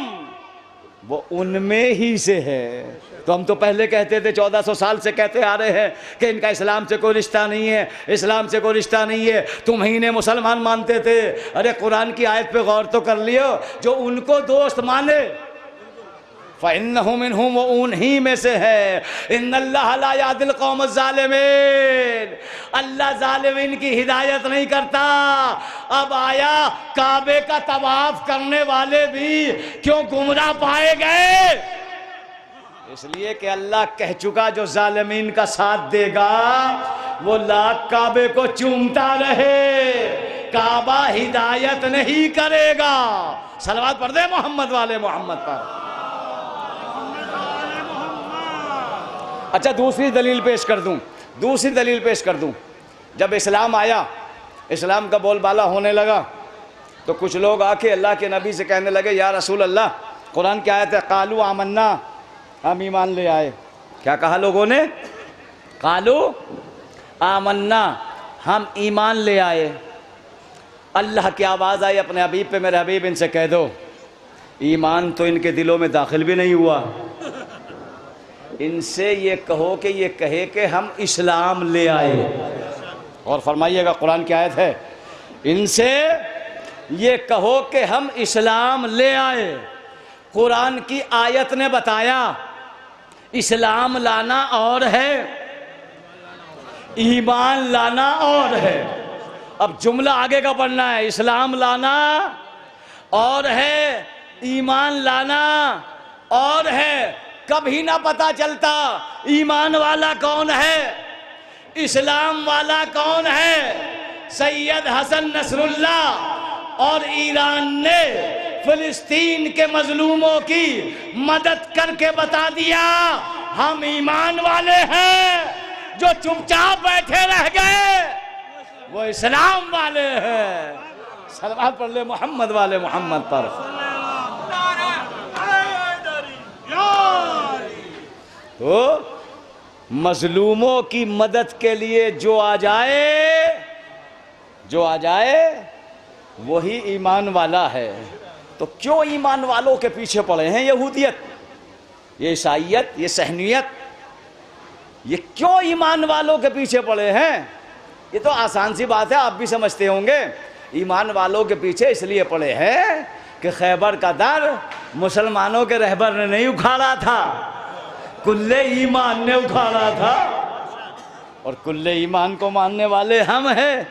Speaker 3: वो उनमें ही से है। तो हम तो पहले कहते थे, 1400 साल से कहते आ रहे हैं कि इनका इस्लाम से कोई रिश्ता नहीं है, इस्लाम से कोई रिश्ता नहीं है, तुम ही ने मुसलमान मानते थे। अरे कुरान की आयत पे गौर तो कर लियो, जो उनको दोस्त माने फ़इन्नहु मिन्हुम, वो उन्हीं में से है। इन्नल्लाह ला याहदिल कौम ज़ालिमीन, अल्लाह ज़ालिमीन की हिदायत नहीं करता। अब आया काबे का तवाफ करने वाले भी क्यों गुमराह पाए गए? इसलिए कि अल्लाह कह चुका जो ज़ालिमीन का साथ देगा वो लाख काबे को चूमता रहे, काबा हिदायत नहीं करेगा। सलवात पढ़ दे मोहम्मद वाले मोहम्मद पर। अच्छा, दूसरी दलील पेश कर दूं, जब इस्लाम आया, इस्लाम का बोलबाला होने लगा, तो कुछ लोग आके अल्लाह के नबी से कहने लगे, या रसूल अल्लाह, कुरान की आयत है कालू आमन्ना, हम ईमान ले आए। क्या कहा लोगों ने? कालू आमन्ना, हम ईमान ले आए। अल्लाह की आवाज़ आई अपने हबीब पे, मेरे हबीब इनसे कह दो ईमान तो इनके दिलों में दाखिल भी नहीं हुआ, इनसे ये कहो कि ये कहे कि हम इस्लाम ले आए। और फरमाइएगा, कुरान की आयत है, इनसे ये कहो कि हम इस्लाम ले आए। कुरान की आयत ने बताया इस्लाम लाना और है, ईमान लाना और है। अब जुमला आगे का पढ़ना है, इस्लाम लाना और है, ईमान लाना और है। कभी ना पता चलता ईमान वाला कौन है, इस्लाम वाला कौन है। सैयद हसन नसरुल्लाह और ईरान ने फिलिस्तीन के मजलूमों की मदद करके बता दिया हम ईमान वाले हैं। जो चुपचाप बैठे रह गए वो इस्लाम वाले हैं। सलवात पढ़ ले मोहम्मद वाले मोहम्मद पर। तो मजलूमों की मदद के लिए जो आ जाए वही ईमान वाला है। तो क्यों ईमान वालों के पीछे पड़े हैं यहूदियत, ये ईसाइयत, ये सहनियत, ये क्यों ईमान वालों के पीछे पड़े हैं? ये तो आसान सी बात है, आप भी समझते होंगे। ईमान वालों के पीछे इसलिए पड़े हैं कि खैबर का दर मुसलमानों के रहबर ने नहीं उखाड़ा था, कुल्ले ईमान ने उखाड़ा था, और कुल्ले ईमान को मानने वाले हम हैं।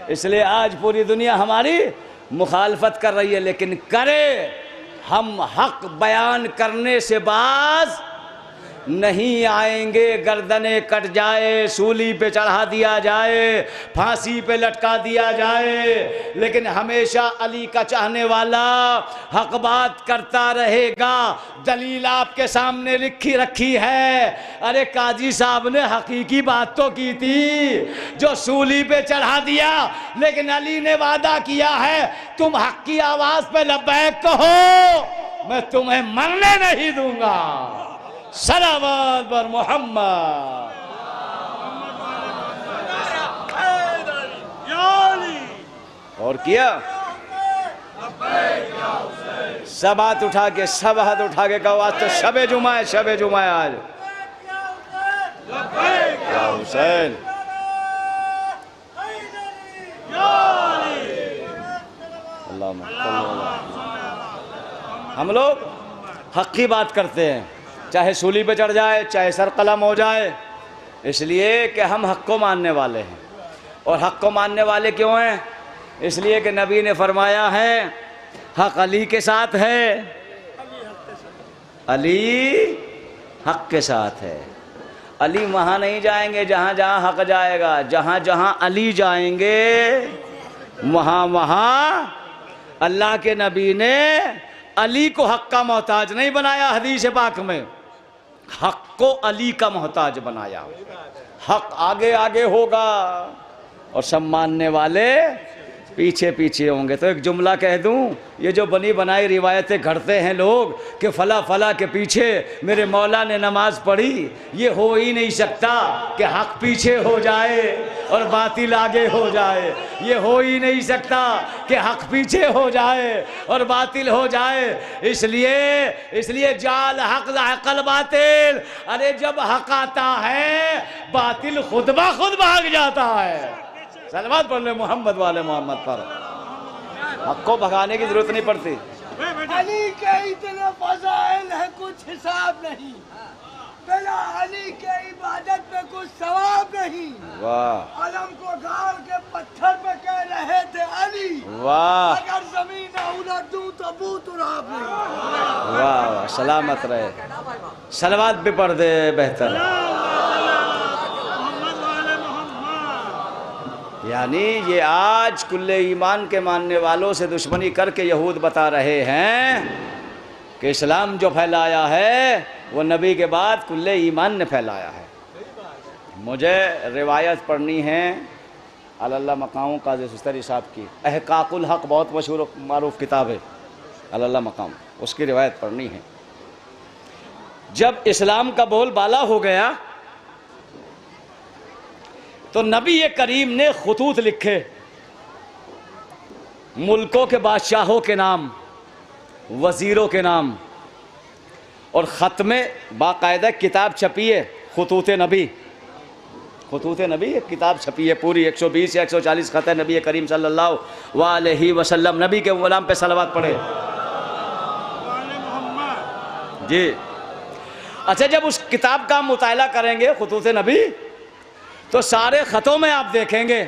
Speaker 3: इसलिए आज पूरी दुनिया हमारी मुखालफत कर रही है, लेकिन करे हम हक बयान करने से बाज नहीं आएंगे। गर्दनें कट जाए, सूली पे चढ़ा दिया जाए, फांसी पे लटका दिया जाए, लेकिन हमेशा अली का चाहने वाला हक बात करता रहेगा। दलील आपके सामने रखी है। अरे काजी साहब ने हकीकी बात तो की थी, जो सूली पे चढ़ा दिया, लेकिन अली ने वादा किया है तुम हक की आवाज पे लब्बैक कहो, मैं तुम्हें मरने नहीं दूंगा। सलावत बर मोहम्मद। और किया सब हाथ उठा के कहो आज तो शबे जुमा है, शबे जुमा है आज। या हुसैन, हम लोग हक की बात करते हैं, चाहे सूली पे चढ़ जाए, चाहे सर कलम हो जाए, इसलिए कि हम हक को मानने वाले हैं। और हक को मानने वाले क्यों हैं? इसलिए कि नबी ने फरमाया है हक अली के साथ है, अली हक के साथ है। अली वहाँ नहीं जाएंगे जहाँ जहाँ हक जाएगा, जहाँ जहाँ अली जाएंगे वहाँ वहाँ अल्लाह के नबी ने अली को हक का मोहताज नहीं बनाया। हदीस पाक में हक को अली का मोहताज बनाया। हक आगे आगे होगा और सब मानने वाले पीछे पीछे होंगे। तो एक जुमला कह दूं, ये जो बनी बनाई रिवायतें घड़ते हैं लोग कि फला फला के पीछे मेरे मौला ने नमाज पढ़ी, ये हो ही नहीं सकता कि हक पीछे हो जाए और बातिल आगे हो जाए। ये हो ही नहीं सकता कि हक पीछे हो जाए और बातिल हो जाए। इसलिए जाल हक हकल बातिल, अरे जब हक आता है बातिल खुद ब खुद भाग जाता है। सलवात पढ़ ले मोहम्मद वाले मोहम्मद पर, हक को भगाने की जरूरत नहीं पड़ती।
Speaker 5: अली के इतने फज़ाइल है कुछ हिसाब नहीं, बिना अली के इबादत में कुछ सवाब नहीं।
Speaker 3: वाह,
Speaker 5: आलम को गाड़ के पत्थर पे कह रहे थे अली,
Speaker 3: वाह,
Speaker 5: अगर जमीन उलट दूं तो बूत उड़ाब नहीं।
Speaker 3: वाह वाह, सलामत रहे। सलवात भी पढ़ दे बेहतर। यानी ये आज कुल्ले ईमान के मानने वालों से दुश्मनी करके यहूद बता रहे हैं कि इस्लाम जो फैलाया है वो नबी के बाद कुल्ले ईमान ने फैलाया है। मुझे रिवायत पढ़नी है अल्लाह मकाम काज़ी सुस्तरी साहब की, अहकाकुल हक, बहुत मशहूर मारूफ किताब है अल्लाह मकाम, उसकी रिवायत पढ़नी है। जब इस्लाम का बोलबाला हो गया तो नबी करीम ने खुतूत लिखे मुल्कों के बादशाहों के नाम, वज़ीरों के नाम, और ख़त में बाकायदा किताब छपी है खुतूत नबी। खुतूत नबी एक किताब छपी है पूरी, 120 या 140 ख़त है नबी करीम सल्लल्लाहु अलैहि वसल्लम। नबी के गुलाम पे सलवात पढ़े जी। अच्छा, जब उस किताब का मुताला करेंगे खुतूत नबी तो सारे ख़तों में आप देखेंगे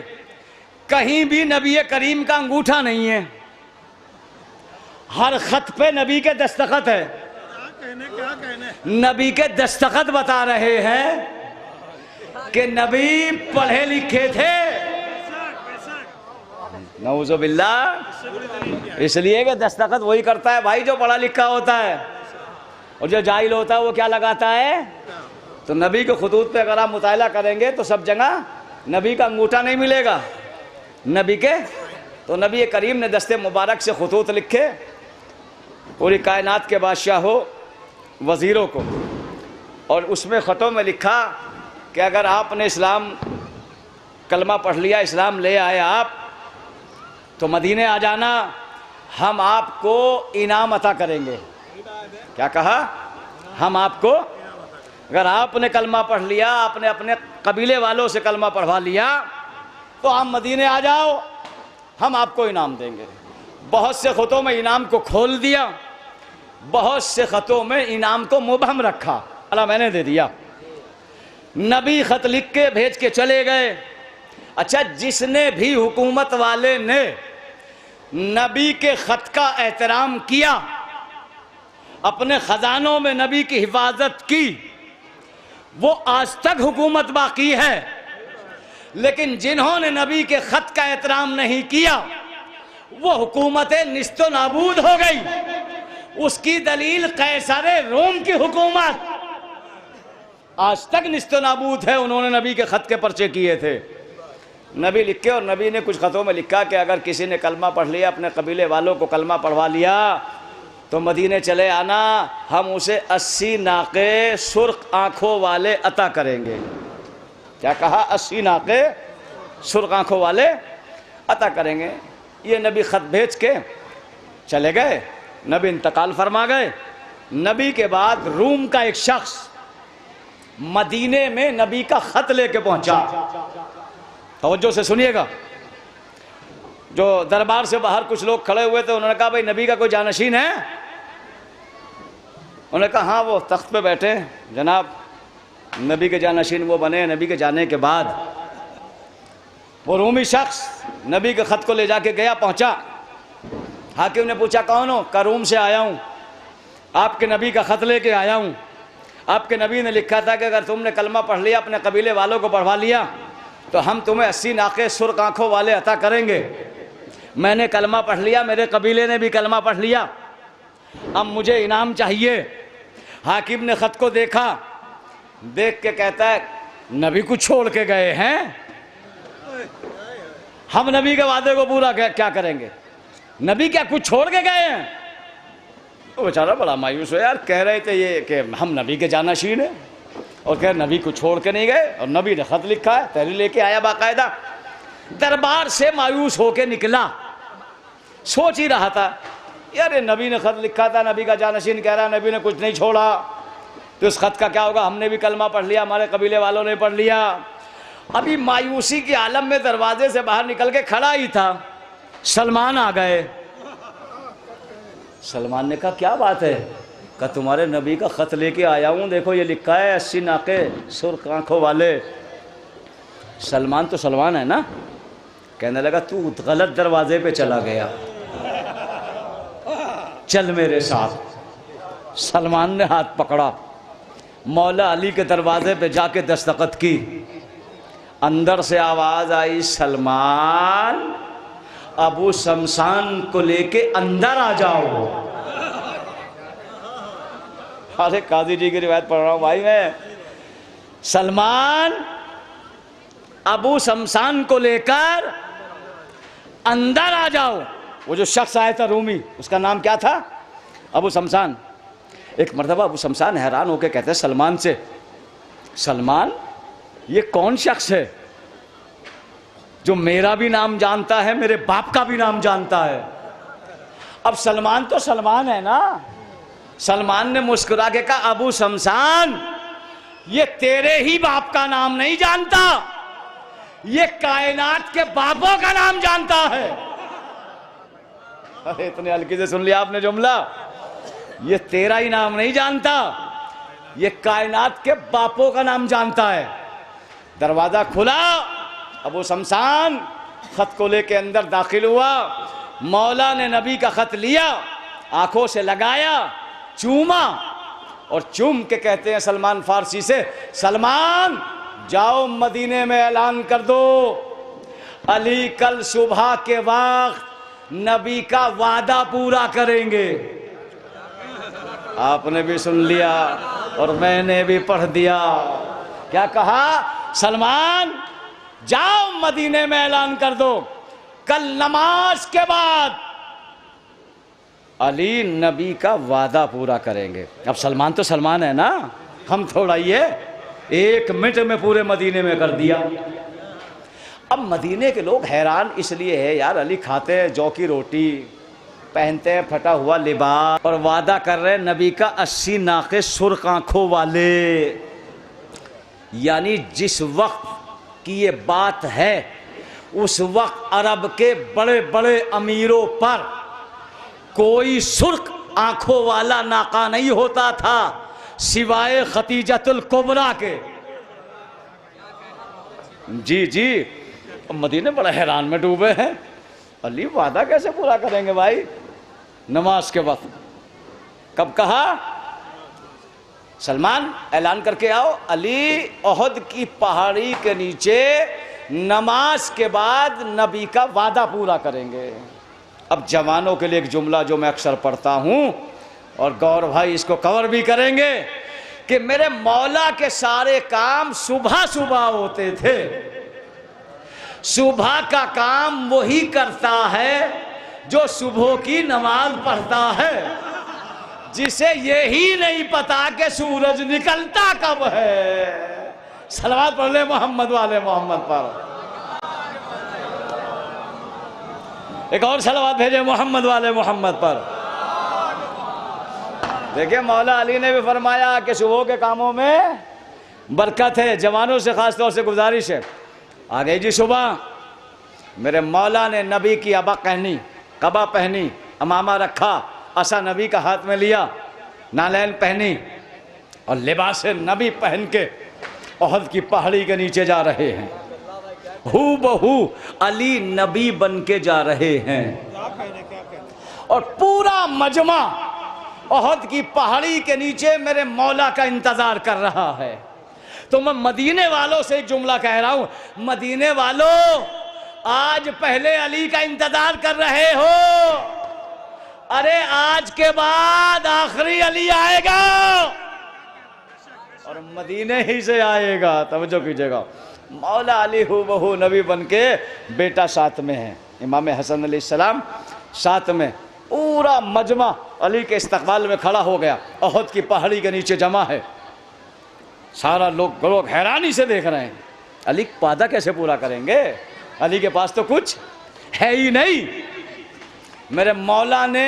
Speaker 3: कहीं भी नबी करीम का अंगूठा नहीं है, हर ख़त पे नबी के दस्तखत है। नबी के दस्तखत बता रहे हैं कि नबी पढ़े लिखे थे। नऊज़ु बिल्लाह। इसलिए कि दस्तखत वही करता है भाई जो पढ़ा लिखा होता है, और जो जाहिल होता है वो क्या लगाता है। तो नबी के खुतूत पे अगर आप मुताला करेंगे तो सब जगह नबी का अंगूठा नहीं मिलेगा नबी के। तो नबी करीम ने दस्ते मुबारक से खुतूत लिखे पूरी कायनात के बादशाहों वज़ीरों को, और उसमें ख़तों में लिखा कि अगर आपने इस्लाम कलमा पढ़ लिया, इस्लाम ले आए आप, तो मदीने आ जाना, हम आपको इनाम अता करेंगे। क्या कहा? हम आपको, अगर आपने कलमा पढ़ लिया, आपने अपने कबीले वालों से कलमा पढ़वा लिया, तो आप मदीने आ जाओ, हम आपको इनाम देंगे। बहुत से ख़तों में इनाम को खोल दिया, बहुत से ख़तों में इनाम को मुबहम रखा। अल्लाह मैंने दे दिया। नबी ख़त लिख के भेज के चले गए। अच्छा, जिसने भी हुकूमत वाले ने नबी के ख़त का एहतराम किया, अपने ख़जानों में नबी की हिफाजत की, वो आज तक हुकूमत बाकी है। लेकिन जिन्होंने नबी के ख़त का एहतराम नहीं किया, वो हुकूमतें निस्तो नाबूद हो गई। उसकी दलील कैसर रोम की हुकूमत आज तक निस्तो नाबूद है। उन्होंने नबी के ख़त के पर्चे किए थे, नबी लिखे, और नबी ने कुछ ख़तों में लिखा कि अगर किसी ने कलमा पढ़ लिया, अपने कबीले वालों को कलमा पढ़वा लिया, तो मदीने चले आना, हम उसे 80 नाक़े सुर्ख आँखों वाले अता करेंगे। क्या कहा? 80 नाक़े सुर्ख आँखों वाले अता करेंगे। ये नबी ख़त भेज के चले गए, नबी इंतकाल फरमा गए। नबी के बाद रूम का एक शख्स मदीने में नबी का ख़त लेके पहुंचा। तवज्जो से सुनिएगा। जो दरबार से बाहर कुछ लोग खड़े हुए थे, उन्होंने कहा भाई नबी का कोई जानशीन है? उन्होंने कहा हाँ, वो तख्त पे बैठे जनाब, नबी के जानशीन वो बने नबी के जाने के बाद। वो रूमी शख्स नबी के ख़त को ले जाके गया, पहुंचा। हाकिम ने पूछा कौन हो? का रूम से आया हूँ, आपके नबी का ख़त लेके आया हूँ। आपके नबी ने लिखा था कि अगर तुमने कलमा पढ़ लिया, अपने कबीले वालों को पढ़वा लिया, तो हम तुम्हें 80 नाक़े सुर्ख आँखों वाले अता करेंगे। मैंने कलमा पढ़ लिया, मेरे कबीले ने भी कलमा पढ़ लिया, अब मुझे इनाम चाहिए। हाकिम ने ख़त को देखा, देख के कहता है नबी को छोड़ के गए हैं? हम नबी के वादे को पूरा क्या करेंगे? नबी क्या कुछ छोड़ के गए हैं? वो बेचारा बड़ा मायूस हो यार, कह रहे थे ये कि हम नबी के जानशीन हैं और कह नबी को छोड़ के नहीं गए, और नबी ने खत लिखा है, तहरीर लेके आया बाकायदा। दरबार से मायूस होके निकला, सोच ही रहा था यार ये नबी ने खत लिखा था, नबी का जानशीन कह रहा है, नबी ने कुछ नहीं छोड़ा, तो इस खत का क्या होगा? हमने भी कलमा पढ़ लिया, हमारे कबीले वालों ने पढ़ लिया। अभी मायूसी के आलम में दरवाजे से बाहर निकल के खड़ा ही था, सलमान आ गए। सलमान ने कहा क्या बात है? कहा तुम्हारे नबी का खत लेके आया हूँ, देखो ये लिखा है 80 नाके सुर्ख आंखों वाले। सलमान तो सलमान है ना, कहने लगा तू गलत दरवाजे पे चला गया, चल मेरे साथ। सलमान ने हाथ पकड़ा, मौला अली के दरवाजे पे जाके दस्तखत की। अंदर से आवाज आई, सलमान अबू शमशान को लेके अंदर आ जाओ। अरे काजी जी की रिवायत पढ़ रहा हूं भाई मैं। सलमान अबू शमशान को लेकर अंदर आ जाओ। वो जो शख्स आया था रूमी, उसका नाम क्या था? अबू शमशान। एक मर्तबा अबू शमशान हैरान होकर कहते हैं सलमान से, सलमान ये कौन शख्स है जो मेरा भी नाम जानता है, मेरे बाप का भी नाम जानता है? अब सलमान तो सलमान है ना। सलमान ने मुस्कुरा के कहा, अबू शमशान ये तेरे ही बाप का नाम नहीं जानता, ये कायनात के बापों का नाम जानता है। अरे इतने हल्के से सुन लिया आपने जुमला। ये तेरा ही नाम नहीं जानता, ये कायनात के बापों का नाम जानता है। दरवाजा खुला, अबू शमशान खत को लेके अंदर दाखिल हुआ। मौला ने नबी का खत लिया, आंखों से लगाया, चूमा, और चूम के कहते हैं सलमान फारसी से, सलमान जाओ मदीने में ऐलान कर दो, अली कल सुबह के वक्त नबी का वादा पूरा करेंगे। आपने भी सुन लिया और मैंने भी पढ़ दिया। क्या कहा? सलमान जाओ मदीने में ऐलान कर दो, कल नमाज के बाद अली नबी का वादा पूरा करेंगे। अब सलमान तो सलमान है ना, हम थोड़ा ही है, 1 मिनट में पूरे मदीने में कर दिया। अब मदीने के लोग हैरान इसलिए है यार, अली खाते हैं जौ की रोटी, पहनते हैं फटा हुआ लिबास, और वादा कर रहे हैं नबी का 80 नाके सुर्ख आंखों वाले। यानी जिस वक्त की ये बात है, उस वक्त अरब के बड़े बड़े अमीरों पर कोई सुर्ख आंखों वाला नाका नहीं होता था सिवाय खतीजतुल कुबरा के। जी जी, मदीने बड़ा हैरान में डूबे हैं, अली वादा कैसे पूरा करेंगे भाई नमाज के वक्त? कब कहा? सलमान ऐलान करके आओ, अली ओहद की पहाड़ी के नीचे नमाज के बाद नबी का वादा पूरा करेंगे। अब जवानों के लिए एक जुमला जो मैं अक्सर पढ़ता हूं, और गौर भाई इसको कवर भी करेंगे, कि मेरे मौला के सारे काम सुबह सुबह होते थे। सुबह का काम वही करता है जो सुबह की नमाज पढ़ता है, जिसे यही नहीं पता कि सूरज निकलता कब है। सलवात पढ़ ले मोहम्मद वाले मोहम्मद पर। एक और सलवात भेजे मोहम्मद वाले मोहम्मद पर। देखिए मौला अली ने भी फरमाया कि सुबह के कामों में बरकत है। जवानों से खास तौर से गुजारिश है, आ गई जी सुबह, मेरे मौला ने नबी की अबा पहनी, कबा पहनी, अमामा रखा, असा नबी का हाथ में लिया, नालैन पहनी, और लिबास नबी पहन के ओहद की पहाड़ी के नीचे जा रहे हैं। हू बहू अली नबी बन के जा रहे हैं, और पूरा मजमा ओहद की पहाड़ी के नीचे मेरे मौला का इंतजार कर रहा है। तो मैं मदीने वालों से एक जुमला कह रहा हूं, मदीने वालों आज पहले अली का इंतजार कर रहे हो, अरे आज के बाद आखिरी अली आएगा और मदीने ही से आएगा। तवज्जो कीजिएगा, मौला अली हूबहू नबी बन के बेटा साथ में है, इमाम हसन अलैहिस्सलाम साथ में। पूरा मजमा अली के इस्तकबाल में खड़ा हो गया, ओहद की पहाड़ी के नीचे जमा है, सारा लोग हैरानी से देख रहे हैं। अली वादा कैसे पूरा करेंगे, अली के पास तो कुछ है ही नहीं। मेरे मौला ने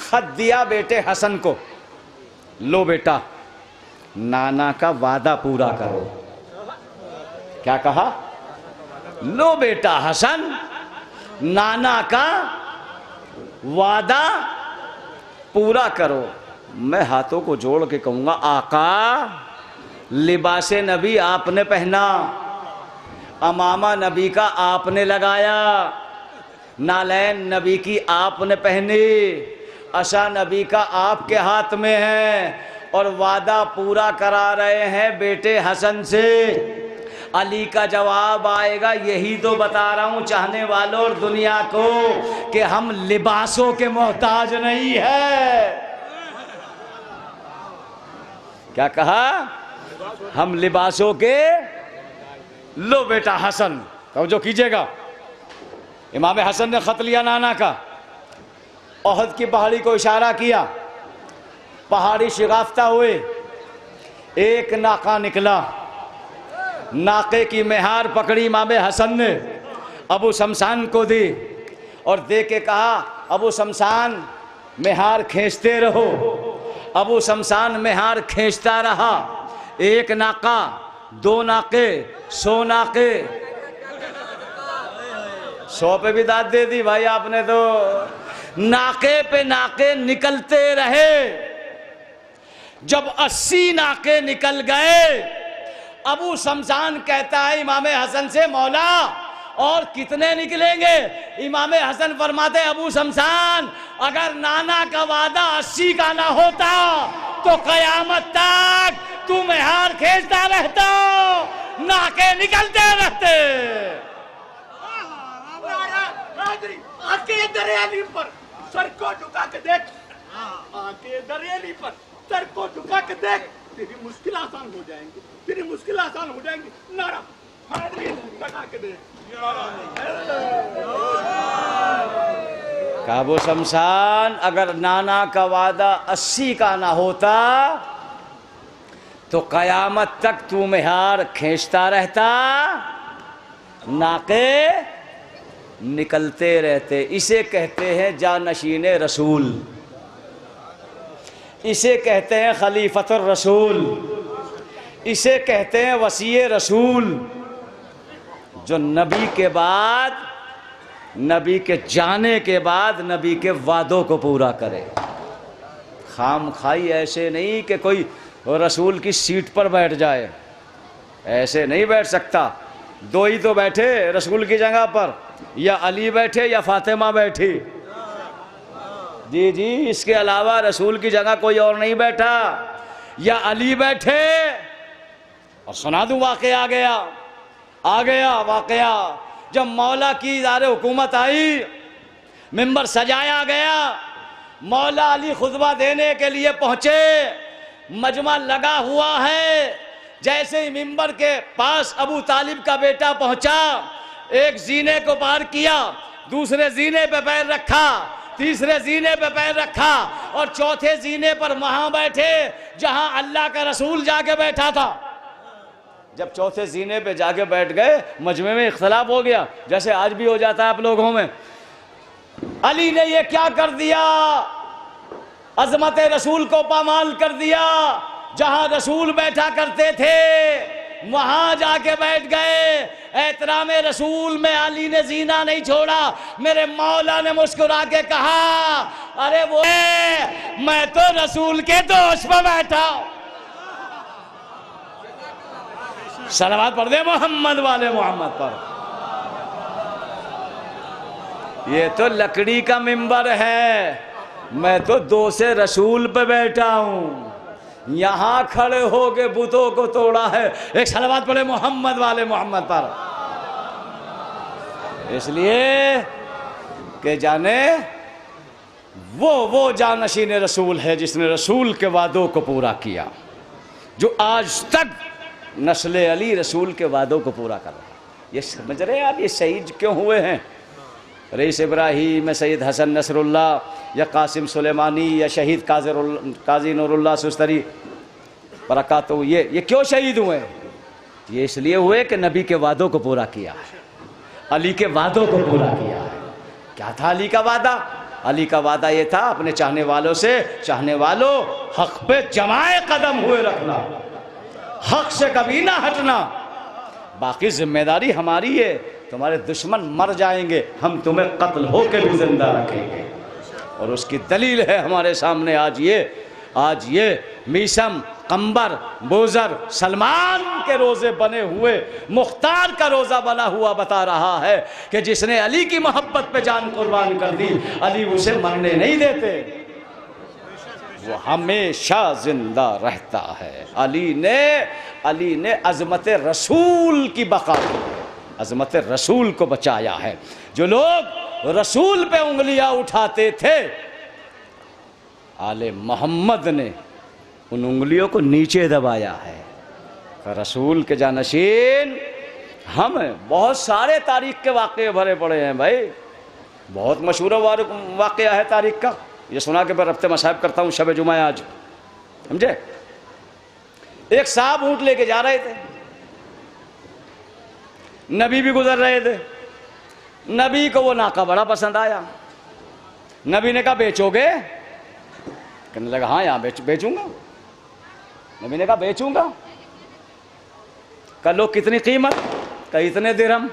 Speaker 3: खत दिया बेटे हसन को, लो बेटा नाना का वादा पूरा करो। क्या कहा? लो बेटा हसन नाना का वादा पूरा करो। मैं हाथों को जोड़ के कहूंगा, आका लिबासे नबी आपने पहना, अमामा नबी का आपने लगाया, नालैन नबी की आपने पहनी, अशा नबी का आपके हाथ में है, और वादा पूरा करा रहे हैं बेटे हसन से। अली का जवाब आएगा, यही तो बता रहा हूं चाहने वालों और दुनिया को कि हम लिबासों के मोहताज नहीं है। क्या कहा? हम लिबासों के, लो बेटा हसन, तवज्जो कीजिएगा। इमाम हसन ने खत लिया नाना का, ओहद की पहाड़ी को इशारा किया, पहाड़ी शिगाफ्ता हुए, एक नाका निकला, नाके की मेहार पकड़ी इमाम हसन ने, अबू शमशान को दी और दे के कहा, अबू शमशान मेहार खींचते रहो। अबू शमशान मेहार खींचता रहा, एक नाका, दो नाके, 100 नाके। 100 पे भी दाद दे दी भाई आपने तो। नाके पे नाके निकलते रहे, जब 80 नाके निकल गए, अबू शमशान कहता है इमाम हसन से, मौला और कितने निकलेंगे? इमाम हसन फरमाते, अबू शमशान अगर नाना का वादा 80 का ना होता तो कयामत तक तू मेहार खींचता रहता, नाके निकलते रहते।
Speaker 4: आके दरियाली पर सर को झुका के देख, आके दरियाली पर सर को झुका के देख, तेरी मुश्किल आसान हो जाएंगी, तेरी मुश्किल आसान हो जाएंगी। नारा लगा के देख।
Speaker 3: काबू शमशान अगर नाना का वादा 80 का ना होता तो कयामत तक तू मेहार खींचता रहता, नाके निकलते रहते। इसे कहते हैं जानशीन रसूल, इसे कहते हैं खलीफतुर रसूल, इसे कहते हैं वसीए रसूल, जो नबी के बाद, नबी के जाने के बाद नबी के वादों को पूरा करे। खाम खाई ऐसे नहीं कि कोई रसूल की सीट पर बैठ जाए, ऐसे नहीं बैठ सकता। दो ही तो बैठे रसूल की जगह पर, या अली बैठे या फातिमा बैठी। जी जी, इसके अलावा रसूल की जगह कोई और नहीं बैठा। या अली बैठे, और सुना दूं वाक़या आ गया वाक़या। जब मौला की दारे हुकूमत आई, मिंबर सजाया गया, मौला अली खुतबा देने के लिए पहुंचे, मजमा लगा हुआ है। जैसे ही मिंबर के पास अबू तालिब का बेटा पहुंचा, एक जीने को पार किया, दूसरे जीने पे पैर रखा, तीसरे जीने पे पैर रखा, और चौथे जीने पर वहां बैठे जहां अल्लाह का रसूल जाके बैठा था। जब चौथे जीने पे जाके बैठ गए, मजमे में इख्तलाफ हो गया, जैसे आज भी हो जाता है आप लोगों में। अली ने ये क्या कर दिया, अजमत रसूल को पामाल कर दिया। जहां रसूल बैठा करते थे वहां जाके बैठ गए। एहतराम रसूल में अली ने जीना नहीं छोड़ा। मेरे मौला ने मुस्कुरा के कहा, अरे वो मैं तो रसूल के दोष पर बैठा। सलावत पढ़ दे मोहम्मद वाले मोहम्मद पर। ये तो लकड़ी का मिंबर है, मैं तो दो से रसूल पे बैठा हूं। यहां खड़े हो के बुतों को तोड़ा है। एक सलावत पढ़े मोहम्मद वाले मोहम्मद पर। इसलिए कि जाने वो जानशीन रसूल है जिसने रसूल के वादों को पूरा किया, जो आज तक नस्ल अली रसूल के वादों को पूरा कर रहा है। ये समझ रहे हैं आप ये शहीद क्यों हुए हैं? रईस इब्राहीम, सैयद हसन नसरुल्लाह या कासिम सुलेमानी या शहीद काजी नूरुल्लाह सुस्तरी बरकातहू, ये क्यों शहीद हुए? ये इसलिए हुए कि नबी के वादों को पूरा किया है, अली के वादों को पूरा किया है। क्या था अली का वादा? अली का वादा ये था अपने चाहने वालों से, चाहने वालों हक पे जमाए कदम हुए रखना, हक से कभी ना हटना, बाकी जिम्मेदारी हमारी है। तुम्हारे दुश्मन मर जाएंगे, हम तुम्हें कत्ल होके भी जिंदा रखेंगे। और उसकी दलील है हमारे सामने आज ये मीसम, कंबर, बोजर, सलमान के रोज़े बने हुए मुख्तार का रोज़ा बना हुआ बता रहा है कि जिसने अली की मोहब्बत पे जान कुर्बान कर दी, अली उसे मरने नहीं देते, वो हमेशा जिंदा रहता है। अली ने अज़मत रसूल की बका की, अज़मत रसूल को बचाया है। जो लोग रसूल पे उंगलियां उठाते थे, आले मोहम्मद ने उन उंगलियों को नीचे दबाया है। रसूल के जानशीन हम बहुत सारे तारीख के वाक़े भरे पड़े हैं भाई, बहुत मशहूर वाक़या है तारीख का। ये सुना के मैं रफ्ते मसाहब करता हूँ शब जुमा आज, समझे? एक साहब ऊँट लेके जा रहे थे, नबी भी गुजर रहे थे। नबी को वो नाका बड़ा पसंद आया। नबी ने कहा बेचोगे? कहने लगा हाँ यहाँ बेचूंगा। नबी ने कहा बेचूंगा। कहा लो कितनी कीमत? कहा इतने दिरहम।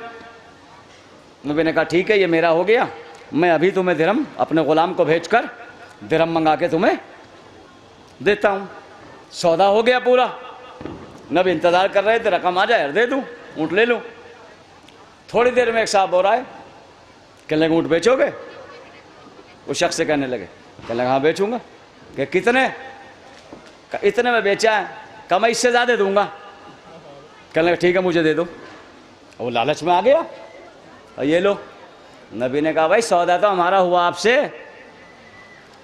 Speaker 3: नबी ने कहा ठीक है ये मेरा हो गया, मैं अभी तुम्हें दिरहम अपने गुलाम को भेजकर दिरहम मंगा के तुम्हें देता हूँ। सौदा हो गया पूरा। नबी इंतजार कर रहे थे रकम आ जाए दे दूँ, ऊँट ले लूँ। थोड़ी देर में एक साहब हो रहा है, कहने लगे ऊँट बेचोगे? उस शख्स से कहने लगे हाँ बेचूंगा। कि कितने? इतने में बेचा है। कहा मैं इससे ज़्यादा दूंगा। कहने लगे ठीक है मुझे दे दो। वो लालच में आ गया और ये लो। नबी ने कहा भाई सौदा तो हमारा हुआ आपसे,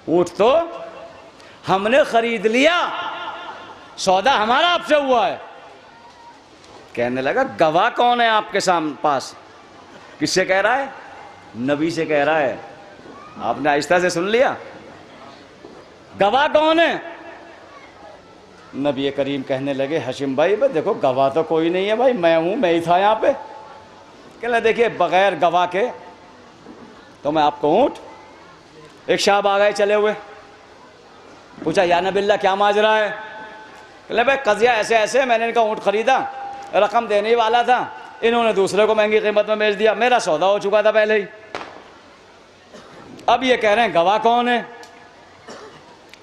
Speaker 3: ऊँट तो हमने खरीद लिया, सौदा हमारा आपसे हुआ है। कहने लगा गवाह कौन है आपके पास? किससे कह रहा है? नबी से कह रहा है। आपने आहिस्ता से सुन लिया? गवाह कौन है? नबी करीम कहने लगे हाशिम भाई देखो गवाह तो कोई नहीं है भाई, मैं हूँ, मैं ही था यहाँ पे। कहने देखिए बगैर गवाह के तो मैं आपको ऊँट। एक साहब आ गए चले हुए, पूछा या नबिल्ला क्या माजरा है? कहले भाई कजिया ऐसे ऐसे, मैंने इनका ऊँट खरीदा, रकम देने ही वाला था, इन्होंने दूसरे को महंगी कीमत में बेच दिया, मेरा सौदा हो चुका था पहले ही। अब ये कह रहे हैं गवाह कौन है?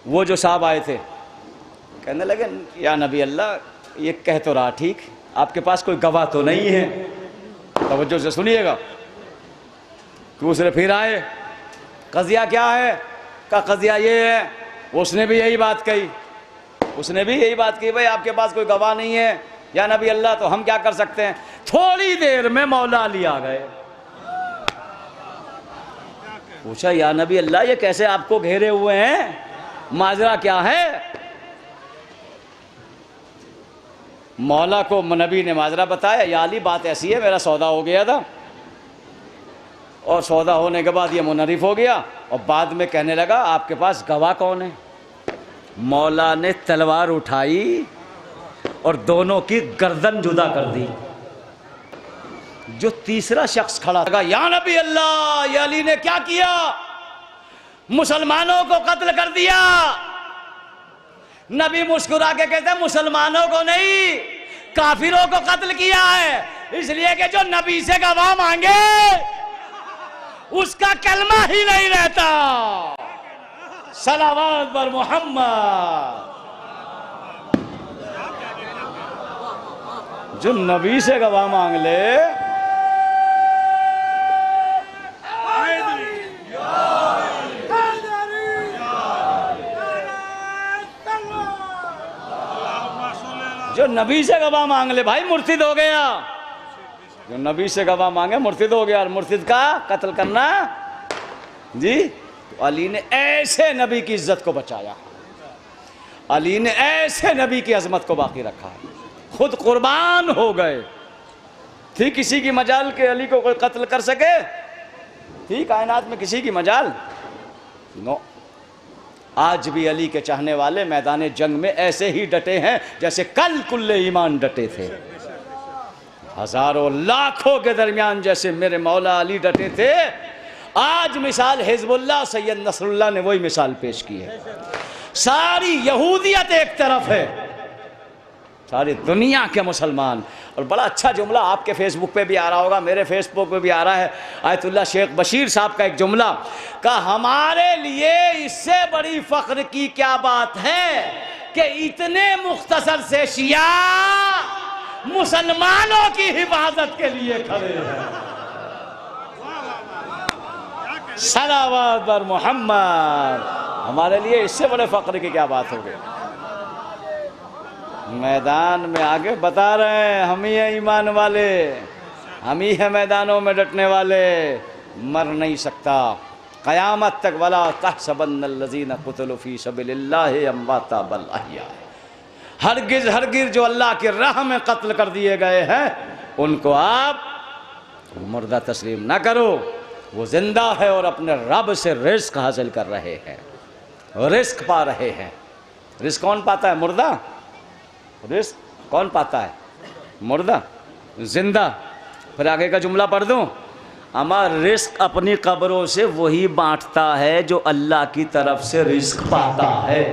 Speaker 3: वो जो साहब आए थे कहने लगे या नबी अल्लाह ये कह तो रहा ठीक, आपके पास कोई गवाह तो नहीं है। तवज्जो से सुनिएगा। दूसरे फिर आए, कजिया क्या है? का कजिया ये है। उसने भी यही बात कही, उसने भी यही बात कही भाई आपके पास कोई गवाह नहीं है या नबी अल्लाह, तो हम क्या कर सकते हैं। थोड़ी देर में मौला अली आ गए। पूछा या नबी अल्लाह ये कैसे आपको घेरे हुए हैं, माजरा क्या है? मौला को नबी ने माजरा बताया, या अली बात ऐसी है मेरा सौदा हो गया था और सौदा होने के बाद ये मुनरिफ हो गया, और बाद में कहने लगा आपके पास गवाह कौन है? मौला ने तलवार उठाई और दोनों की गर्दन जुदा कर दी। जो तीसरा शख्स खड़ा था, या नबी अल्लाह ये अली ने क्या किया? मुसलमानों को कत्ल कर दिया। नबी मुस्कुरा के कहते हैं मुसलमानों को नहीं, काफिरों को कत्ल किया है, इसलिए कि जो नबी से गवाह मांगे उसका कलमा ही नहीं रहता। सलावत पर मोहम्मद। जो नबी से गवाह मांग ले, जो नबी से गवाह मांग ले भाई मुर्शिद हो गया। जो नबी से गवाह मांगे मुर्शिद हो गया। और मुर्शिद का कत्ल करना जी, तो अली ने ऐसे नबी की इज्जत को बचाया, अली ने ऐसे नबी की अजमत को बाकी रखा। खुद कुर्बान हो गए। थी किसी की मजाल के अली को कोई कत्ल कर सके? थी कायनात में किसी की मजाल? नो। आज भी अली के चाहने वाले मैदान जंग में ऐसे ही डटे हैं जैसे कल कुल्ले ईमान डटे थे। हजारों लाखों के दरमियान जैसे मेरे मौला अली डटे थे, आज मिसाल हिजबुल्लाह सैयद नसरुल्लाह ने वही मिसाल पेश की है। सारी यहूदियत एक तरफ है, सारी दुनिया के मुसलमान। और बड़ा अच्छा जुमला आपके फेसबुक पे भी आ रहा होगा, मेरे फेसबुक पे भी आ रहा है, आयतुल्लाह शेख बशीर साहब का एक जुमला का, हमारे लिए इससे बड़ी फख्र की क्या बात है कि इतने मुख्तसर से शिया मुसलमानों की हिफाजत के लिए खड़े हैं। सलावत बर मोहम्मद। हमारे लिए इससे बड़े फख्र की क्या बात होगी। मैदान में आगे बता रहे हैं, हम ही हैं ईमान वाले, हम ही हैं मैदानों में डटने वाले। मर नहीं सकता क़यामत तक। वला तहसबन्नल्लज़ीना क़ुतिलू फ़ी सबिलिल्लाहि अम्वाता बल अहया। हरगिज़ हरगिज़ जो अल्लाह की राह में कत्ल कर दिए गए हैं उनको आप मुर्दा तस्लीम ना करो। वो जिंदा है और अपने रब से रिस्क हासिल कर रहे हैं, रिस्क पा रहे हैं। रिस्क कौन पाता है? मुर्दा। रिस्क कौन पाता है? मुर्दा। जिंदा। फिर आगे का जुमला पढ़ दूं, अमा रिस्क अपनी कब्रों से वही बांटता है जो अल्लाह की तरफ से रिस्क पाता है।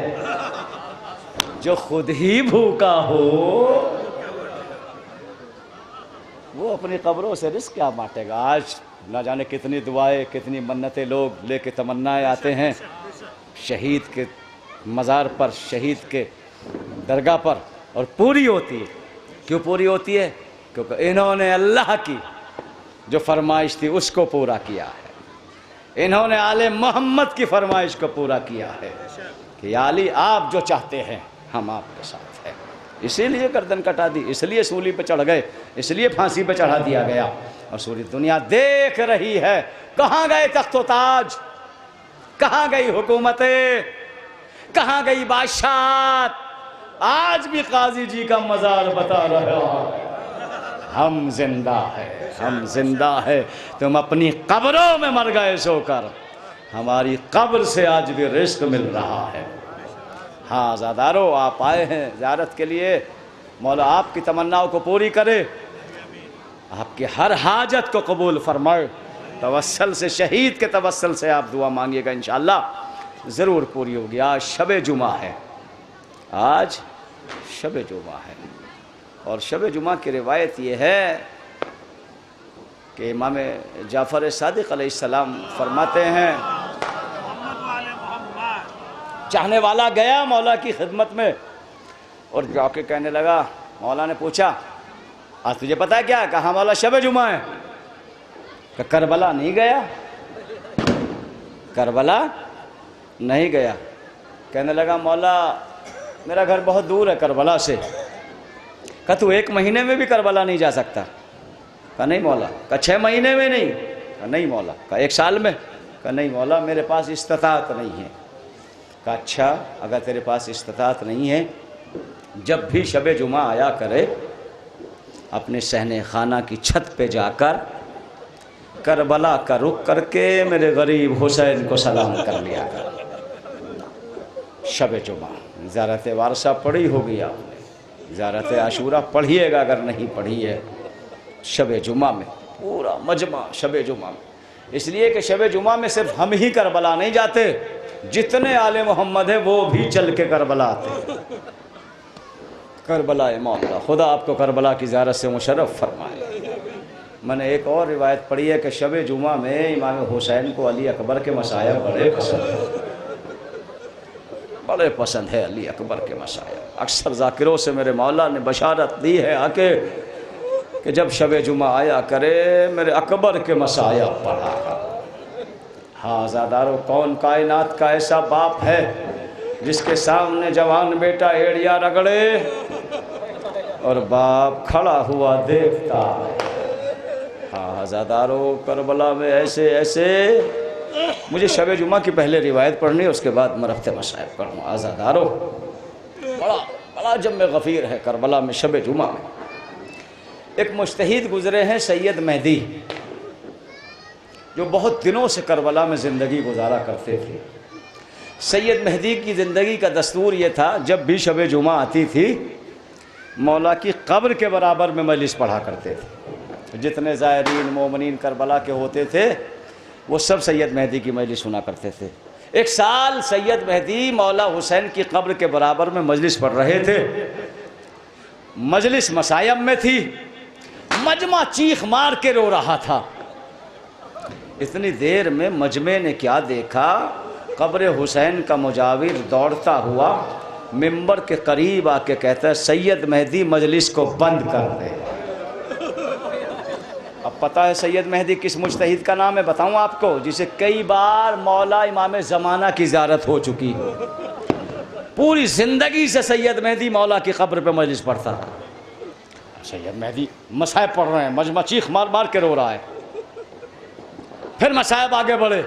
Speaker 3: जो खुद ही भूखा हो वो अपनी कब्रों से रिस्क क्या बांटेगा। आज ना जाने कितनी दुआएं, कितनी मन्नतें लोग लेके तमन्नाएं आते हैं शहीद के मज़ार पर, शहीद के दरगाह पर, और पूरी होती है। क्यों पूरी होती है? क्योंकि इन्होंने अल्लाह की जो फरमाइश थी उसको पूरा किया है। इन्होंने आले मोहम्मद की फरमाइश को पूरा किया है कि या अली आप जो चाहते हैं हम आपके साथ हैं। इसीलिए गर्दन कटा दी, इसलिए सूली पे चढ़ गए, इसलिए फांसी पे चढ़ा दिया गया। और पूरी दुनिया देख रही है, कहाँ गए तख्तो ताज, कहाँ गई हुकूमतें, कहाँ गई बादशाह। आज भी काजी जी का मजार बता रहा है, हम जिंदा है, हम जिंदा है। तुम अपनी कब्रों में मर गए सोकर, हमारी कब्र से आज भी रिस्क मिल रहा है। हाँ आज़ादारों, आप आए हैं ज़ियारत के लिए, मौला आपकी तमन्नाओं को पूरी करे, आपकी हर हाजत को कबूल फरमाए। तवस्सल से, शहीद के तवस्सल से आप दुआ मांगिएगा, इंशाअल्लाह ज़रूर पूरी होगी। आज शब जुमा है, आज शब जुमा है। और शब जुमा की रिवायत ये है कि इमाम जाफ़र सादिक़ अलैहिस्सलाम फरमाते हैं, चाहने वाला गया मौला की खिदमत में और जाके कहने लगा, मौला ने पूछा आज तुझे पता है क्या? कहा मौला शब जुमा है। करबला नहीं गया, करबला नहीं गया। कहने लगा मौला मेरा घर बहुत दूर है करबला से। कहा तू 1 महीने में भी करबला नहीं जा सकता? कहा नहीं मौला। कहा 6 महीने में नहीं? कहा नहीं मौला। कहा 1 साल में? कहा नहीं मौला, मेरे पास इस्तिताअत नहीं है। कहा अच्छा, अगर तेरे पास इस्तिताअत नहीं है, जब भी शब जुमा आया करे अपने सहने खाना की छत पे जाकर करबला का रुख करके मेरे गरीब हुसैन को सलाम कर लिया कर। शब जुमा ज़ियारत वारसा पढ़ी होगी आपने, ज़ियारत आशूरा पढ़िएगा अगर नहीं पढ़ी है। शब जुमा में पूरा मजमा शब जुमा में, इसलिए कि शब जुमा में सिर्फ हम ही करबला नहीं जाते, जितने आले मोहम्मद हैं वो भी चल के करबला आते हैं। करबला मौला, खुदा आपको करबला की ज़ियारत से मुशर्रफ फरमाए। मैंने एक और रिवायत पढ़ी है कि शब जुमा में इमाम हुसैन को अली अकबर के मसाया बड़े पसंद है, बड़े पसंद है अली अकबर के मसाया। अक्सर ज़ाकिरों से मेरे मौला ने बशारत दी है आके कि जब शब जुमा आया करे मेरे अकबर के मसाया पढ़ा। हाँ ज़ादारों, कौन कायनात का ऐसा बाप है जिसके सामने जवान बेटा एड़िया रगड़े और बाप खड़ा हुआ देखता है। हाँ ज़ादारों, करबला में ऐसे ऐसे। मुझे शब जुमा की पहले रिवायत पढ़नी है, उसके बाद मरफ़्ते मसाइब पढ़ूँ। आज़ादारों, बड़ा आजम में गफ़ीर है करबला में शब जुमा में। एक मुज्तहिद गुज़रे हैं सैयद मेहदी, जो बहुत दिनों से करबला में ज़िंदगी गुजारा करते थे। सैयद मेहदी की ज़िंदगी का दस्तूर ये था, जब भी शब जुमा आती थी मौला की कब्र के बराबर में मजलिस पढ़ा करते थे। जितने ज़ायरीन मोमिनीन करबला के होते थे वो सब सैयद मेहदी की मजलिस सुना करते थे। एक साल सैयद मेहदी मौला हुसैन की कब्र के बराबर में मजलिस पढ़ रहे थे। मजलिस मसायब में थी, मजमा चीख मार के रो रहा था। इतनी देर में मजमे ने क्या देखा, कब्र हुसैन का मुजाविर दौड़ता हुआ मिंबर के करीब आके कहता है, सैयद मेहदी मजलिस को बंद कर दे। अब पता है सैयद मेहदी किस मुज्तहिद का नाम है, बताऊं आपको, जिसे कई बार मौला इमाम ज़माना की ज़ियारत हो चुकी हो। पूरी ज़िंदगी से सैयद मेहदी मौला की कब्र पे मजलिस पढ़ता था। सैयद मेहदी मसायब पढ़ रहे हैं, मजमा चीख मार मार के रो रहा है। फिर मसायब आगे बढ़े,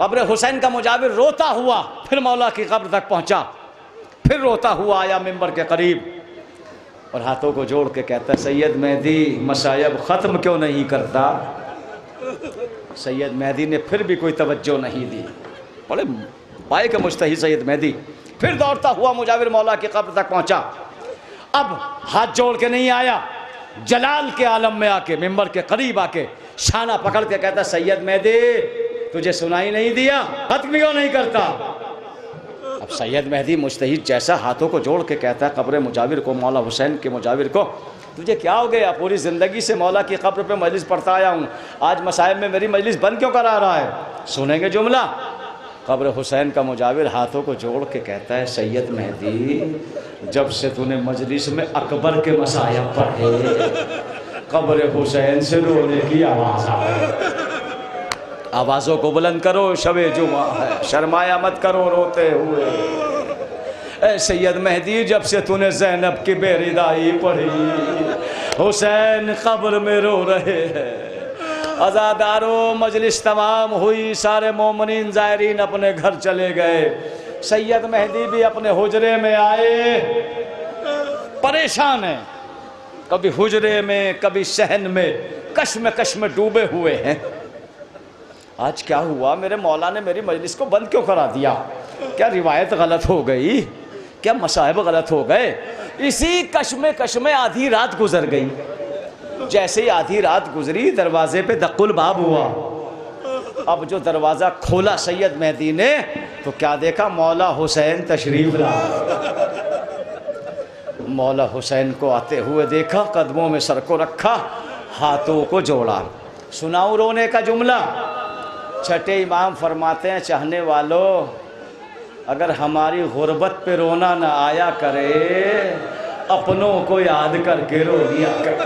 Speaker 3: कब्र हुसैन का मुजाविर रोता हुआ फिर मौला की कब्र तक पहुंचा, फिर रोता हुआ आया मिंबर के करीब और हाथों को जोड़ के कहता है, सैयद मेहदी मसायब ख़त्म क्यों नहीं करता। सैयद मेहदी ने फिर भी कोई तवज्जो नहीं दी। बड़े पाए के मुज्तहिद सैयद मेहदी फिर दौड़ता हुआ मुजाविर मौला की कब्र तक पहुंचा। अब हाथ जोड़ के नहीं आया, जलाल के आलम में आके मिंबर के करीब आके शाना पकड़ के कहता, सैयद मेहदी तुझे सुनाई नहीं दिया, खत्म क्यों नहीं करता। अब सैयद मेहदी मुज्तहिद जैसा हाथों को जोड़ के कहता है कब्र मुजाविर को, मौला हुसैन के मुजाविर को, तुझे क्या हो गया, पूरी ज़िंदगी से मौला की कब्र पे मजलिस पढ़ता आया हूँ, आज मसाइब में मेरी मजलिस बंद क्यों करा रहा है। सुनेंगे जुमला। कब्र हुसैन का मुजाविर हाथों को जोड़ के कहता है, सैयद मेहदी जब से तूने मजलिस में अकबर के मसायब पढ़े, कब्र हुसैन से रोने की आवाज़ आ गई। आवाज़ों को बुलंद करो, शबे जुमा है, शर्माया मत करो रोते हुए। ए सैयद मेहदी जब से तूने ज़ैनब की बेरिदाई पढ़ी, हुसैन कब्र में रो रहे हैं। अज़ादारों मजलिस तमाम हुई, सारे मोमिनीन ज़ायरीन अपने घर चले गए। सैयद मेहदी भी अपने हुजरे में आए, परेशान है, कभी हुजरे में कभी सहन में, कश्म में डूबे हुए हैं। आज क्या हुआ, मेरे मौला ने मेरी मजलिस को बंद क्यों करा दिया। क्या रिवायत गलत हो गई, क्या मसाहिब गलत हो गए। इसी कश्मे आधी रात गुजर गई। जैसे ही आधी रात गुजरी दरवाजे पे दक्कुल बाब हुआ। अब जो दरवाज़ा खोला सैयद मेहदी ने तो क्या देखा, मौला हुसैन तशरीफ ला। मौला हुसैन को आते हुए देखा, कदमों में सर को रखा, हाथों को जोड़ा। सुनाऊं रोने का जुमला। छठे इमाम फरमाते हैं, चाहने वालों अगर हमारी गुर्बत पे रोना न आया करे, अपनों को याद करके रो दिया कर।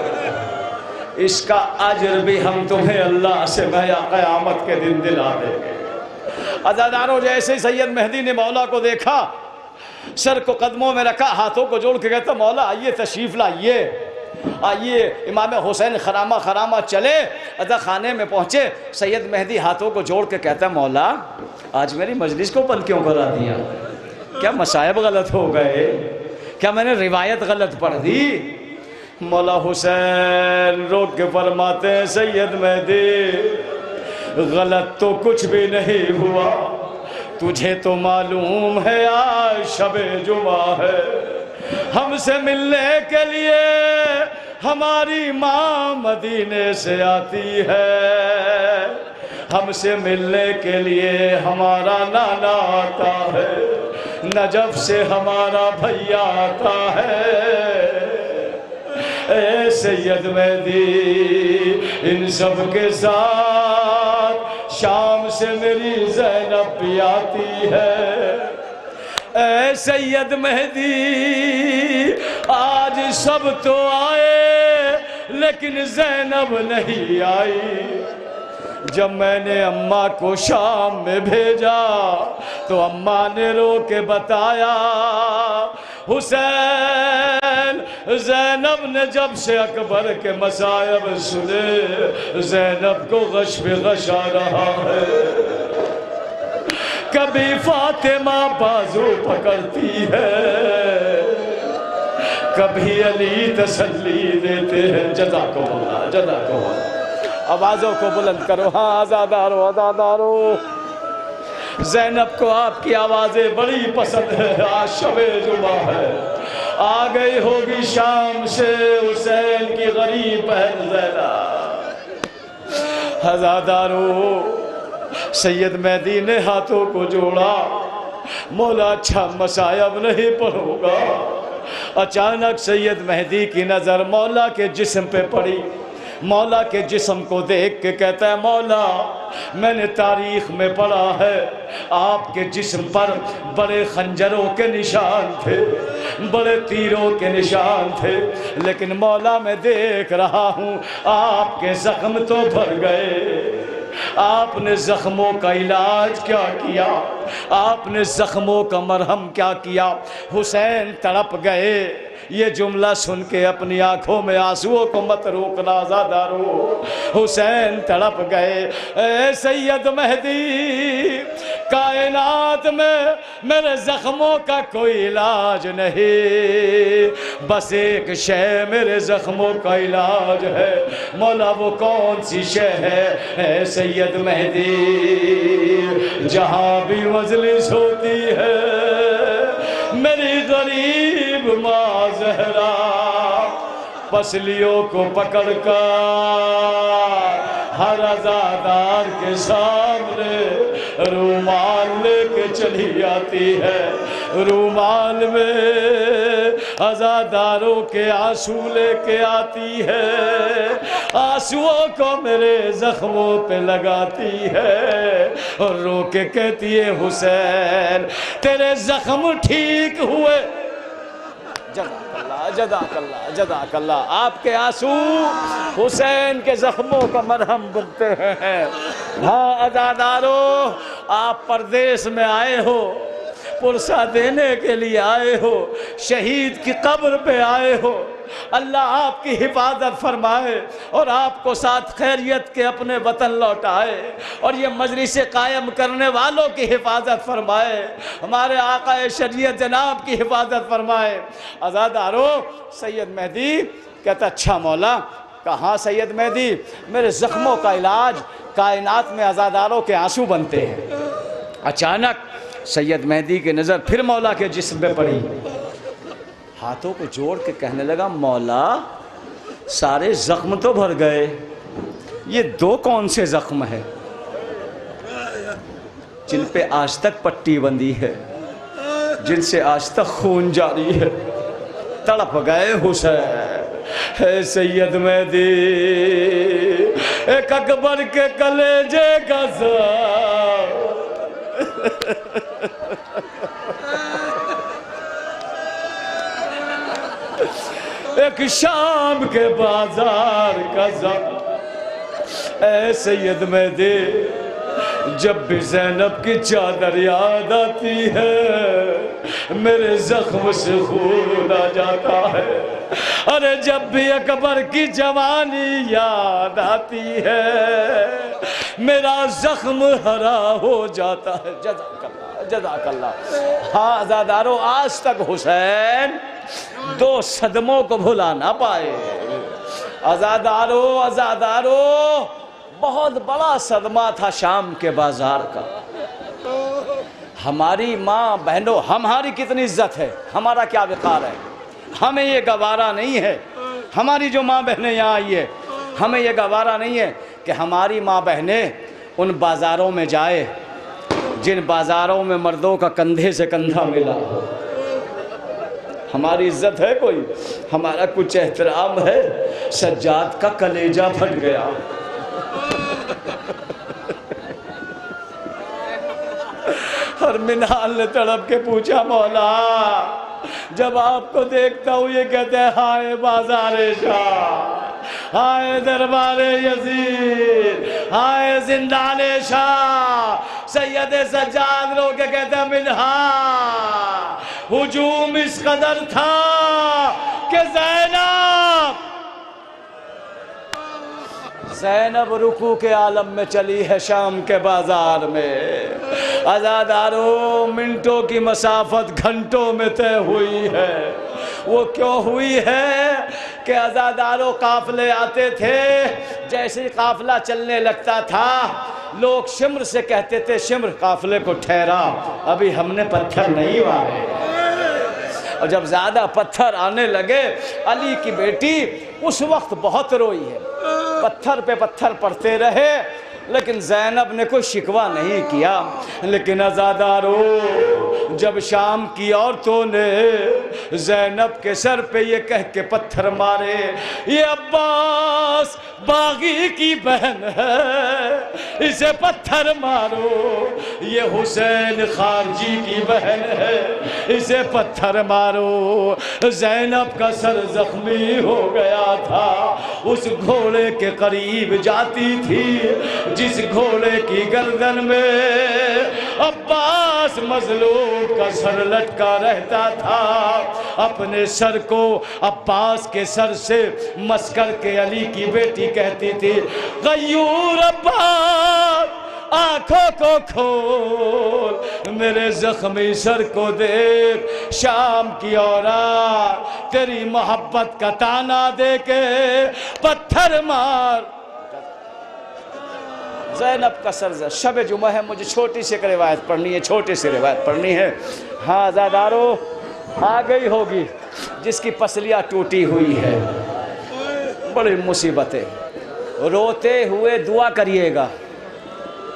Speaker 3: इसका अजर भी हम तुम्हें अल्लाह से क़यामत के दिन दिला देंगे। अज़ादारों जैसे सैयद मेहदी ने मौला को देखा, सर को कदमों में रखा, हाथों को जोड़ के कहता, मौला आइए तशरीफ़ लाइए, आइए। इमाम हुसैन खरामा चले, अदा खाने में पहुँचे। सैयद मेहदी हाथों को जोड़ के कहता, मौला आज मेरी मजलिस को बंद क्यों करा दिया। क्या मसायब गलत हो गए, क्या मैंने रिवायत गलत पढ़ दी। मौला हुसैन रोक के फरमाते हैं, सैयद मेहदी गलत तो कुछ भी नहीं हुआ, तुझे तो मालूम है आज शबे जुमा है, हमसे मिलने के लिए हमारी माँ मदीने से आती है, हमसे मिलने के लिए हमारा नाना आता है, नजफ से हमारा भैया आता है। ए सैयद मेहदी इन सब के साथ शाम से मेरी ज़ैनब भी आती है। ए सैयद मेहदी आज सब तो आए लेकिन ज़ैनब नहीं आई। जब मैंने अम्मा को शाम में भेजा तो अम्मा ने रो के बताया, हुसैन ज़ैनब ने जब से अकबर के मसायब सुने, ज़ैनब को गश पे गश आ रहा है। कभी फातिमा बाजू पकड़ती है, कभी अली तसल्ली देते हैं। जज़ाकुमुल्लाह, जज़ाकुमुल्लाह। आवाज़ों को बुलंद करो। हाँ आज़ादारो, आज़ादारो। ज़ैनब को आपकी आवाज़ें बड़ी पसंद है। आज शबे जुमा है, आ गई होगी शाम से हुसैन की गरीब बहन ज़ैनब। आज़ादारो, सैयद मेहदी ने हाथों को जोड़ा, मौला अच्छा मसायब नहीं पढ़ूंगा। अचानक सैयद मेहदी की नज़र मौला के जिस्म पे पड़ी। मौला के जिस्म को देख के कहता है, मौला मैंने तारीख में पढ़ा है आपके जिस्म पर बड़े खंजरों के निशान थे, बड़े तीरों के निशान थे, लेकिन मौला मैं देख रहा हूँ आपके जख्म तो भर गए। आपने जख्मों का इलाज क्या किया? आपने जख्मों का मरहम क्या किया? हुसैन तड़प गए। ये जुमला सुन के अपनी आंखों में आंसुओं को मत रोकना आज़ादारो। हुसैन तड़प गए। ए सैयद मेहदी, कायनात में मेरे जख्मों का कोई इलाज नहीं, बस एक शय मेरे जख्मों का इलाज है। मौला वो कौन सी शय है? सैयद मेहदी, जहाँ भी मजलिस होती है मेरी गरीब माँ ज़हरा पसलियों को पकड़कर हर अज़ादार के सामने रूमाल लेके चली आती है। रूमाल में अज़ादारों के आंसू लेके आती है, आंसुओं को मेरे जख्मों पे लगाती है और रो के कहती है, हुसैन तेरे जख्म ठीक हुए। जज़ाकल्लाह, जज़ाकल्लाह, जज़ाकल्लाह। आपके आंसू हुसैन के जख्मों का मरहम बनते हैं। हाँ अज़ादारो, आप परदेश में आए हो, पुरसा देने के लिए आए हो, शहीद की कब्र पे आए हो। अल्लाह आपकी हिफाजत फरमाए और आपको साथ खैरियत के अपने वतन लौटाए और ये मजलिस कायम करने वालों की हिफाजत फरमाए, हमारे आका शरीयत जनाब की हिफाजत फरमाए। आज़ादारो, सैयद मेहदी कहता, अच्छा मौला। कहाँ सैयद मेहदी? मेरे ज़ख्मों का इलाज कायनात में आज़ादारों के आंसू बनते हैं। अचानक सैयद मेहदी की नज़र फिर मौला के जिस्म पे पड़ी। हाथों को जोड़ के कहने लगा, मौला सारे जख्म तो भर गए, ये दो कौन से जख्म है जिन पे आज तक पट्टी बंधी है, जिनसे आज तक खून जारी है? तड़प गए हुसैन। है सैयद मेहदी, एक अकबर के कलेजे का ज़ार एक शाम के बाजार का ज़ख्म। ऐ सैयद मेहदी, जब भी ज़ैनब की चादर याद आती है मेरे जख्म से खून आ जाता है। अरे जब भी अकबर की जवानी याद आती है मेरा जख्म हरा हो जाता है। जज़ाकल्लाह, जज़ाकल्लाह। हाँ आज़ादारो, आज तक हुसैन दो सदमों को भुला ना पाए। आज़ादारो, आज़ादारो, बहुत बड़ा सदमा था शाम के बाजार का। हमारी माँ बहनों, हमारी कितनी इज्जत है, हमारा क्या विकार है, हमें ये गवारा नहीं है। हमारी जो माँ बहनें यहाँ आई है, हमें ये गवारा नहीं है कि हमारी माँ बहनें उन बाज़ारों में जाए जिन बाज़ारों में मर्दों का कंधे से कंधा मिला। हमारी इज्जत है कोई, हमारा कुछ एहतराम है? सज्जाद का कलेजा फट गया। और मिनाल ने तड़प के पूछा, मौला जब आपको देखता हूँ ये कहते हैं, हाय बाज़ारे शाह, हाय दरबारे यजीद, हाय जिंदाने शाह। सैयद सज्जाद रो के कहते हैं, मिन्हा हुजूम इस कदर था कि ज़ैनब रुकू के आलम में चली है शाम के बाजार में। आज़ादारो, मिनटों की मसाफत घंटों में तय हुई है वो क्यों हुई है कि अज़ादारों काफिले आते थे, जैसे ही काफिला चलने लगता था लोग शिम्र से कहते थे, शिम्र काफिले को ठहरा, अभी हमने पत्थर नहीं मारे। और जब ज़्यादा पत्थर आने लगे, अली की बेटी उस वक्त बहुत रोई है, पत्थर पे पत्थर पड़ते रहे, लेकिन ज़ैनब ने कोई शिकवा नहीं किया। लेकिन अज़ादारों, जब शाम की औरतों ने ज़ैनब के सर पे ये कह के पत्थर मारे, ये अब्बास बागी की बहन है, इसे पत्थर मारो, ये हुसैन खारजी की बहन है, इसे पत्थर मारो। ज़ैनब का सर जख्मी हो गया था, उस घोड़े के करीब जाती थी जिस घोड़े की गर्दन में अब्बास मजलूम का सर लटका रहता था। अपने सर को अब्बास के सर से मस करके अली की बेटी कहती थी, गयूर अब्बास आंखों को खोल, मेरे जख्मी सर को देख, शाम की औरत तेरी मोहब्बत का ताना दे के पत्थर मार। ज़ैनब का सर, शब जुमा है, मुझे छोटी सी एक रिवायत पढ़नी है, छोटी सी रिवायत पढ़नी है। हाँ ज़ादारों, आ गई होगी जिसकी पसलियाँ टूटी हुई है, बड़ी मुसीबतें, रोते हुए दुआ करिएगा,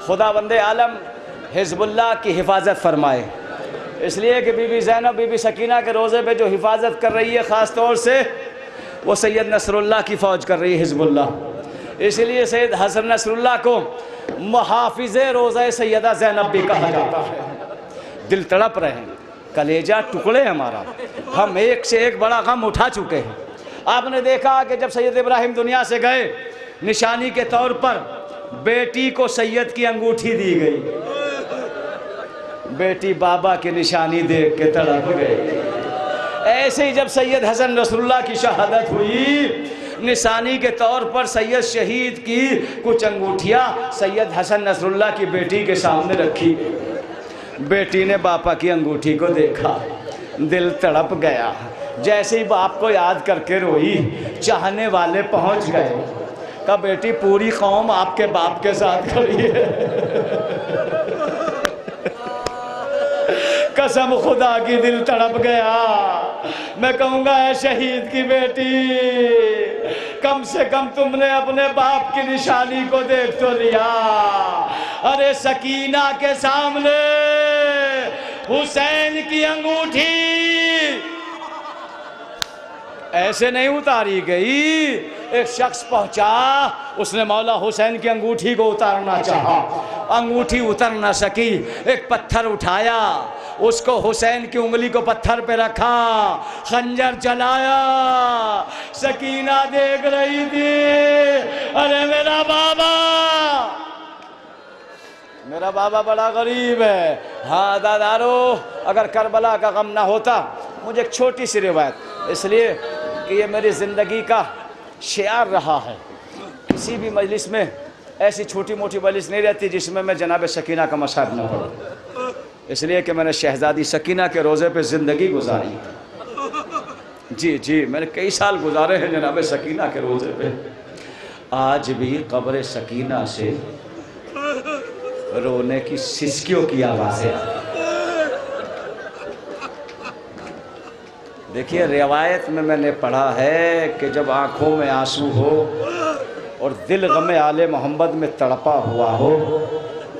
Speaker 3: खुदा बंदे आलम हिज़्बुल्लाह की हिफाजत फरमाए। इसलिए कि बीबी ज़ैनब, बीबी सकीना के रोज़े पे जो हिफाजत कर रही है ख़ास तौर से, वो सैयद नसरुल्लाह की फ़ौज कर रही है, हिज़्बुल्लाह। इसलिए सैयद हसन नसरुल्लाह को मुहाफ़िज़े रोज़ा सैयदा ज़ैनब भी कहा जाता है। दिल तड़प रहे हैं, कलेजा टुकड़े हमारा, हम एक से एक बड़ा गम उठा चुके हैं। आपने देखा कि जब सैयद इब्राहिम दुनिया से गए, निशानी के तौर पर बेटी को सैयद की अंगूठी दी गई, बेटी बाबा की निशानी देख के तड़प गई। ऐसे ही जब सैयद हसन नसरुल्लाह की शहादत हुई, निशानी के तौर पर सैयद शहीद की कुछ अंगूठियाँ सैयद हसन नसरुल्लाह की बेटी के सामने रखी। बेटी ने बापा की अंगूठी को देखा, दिल तड़प गया, जैसे ही बाप को याद करके रोई, चाहने वाले पहुंच गए, कहा बेटी पूरी कौम आपके बाप के साथ खड़ी है। कसम खुदा की दिल तड़प गया। मैं कहूँगा है शहीद की बेटी, कम से कम तुमने अपने बाप की निशानी को देख तो लिया। अरे सकीना के सामने हुसैन की अंगूठी ऐसे नहीं उतारी गई। एक शख्स पहुंचा, उसने मौला हुसैन की अंगूठी को उतारना चाहा, अंगूठी उतर ना सकी। एक पत्थर उठाया, उसको हुसैन की उंगली को पत्थर पे रखा, खंजर चलाया। सकीना देख रही थी, अरे मेरा बाबा बड़ा गरीब है। हाँ दादारो, अगर करबला का गम ना होता, मुझे एक छोटी सी रिवायत, इसलिए कि ये मेरी ज़िंदगी का शियार रहा है। किसी भी मजलिस में ऐसी छोटी मोटी मजलिस नहीं रहती जिसमें मैं जनाब सकीना का मशहद न पढ़ूं, इसलिए कि मैंने शहज़ादी सकीना के रोज़े पे ज़िंदगी गुजारी। जी, मैंने कई साल गुजारे हैं जनाब सकीना के रोज़े पे। आज भी कब्र सकीना से रोने की सिसकियों की आवाज़ें आती। देखिए, रिवायत में मैंने पढ़ा है कि जब आँखों में आंसू हो और दिल गमे आले मोहम्मद में तड़पा हुआ हो,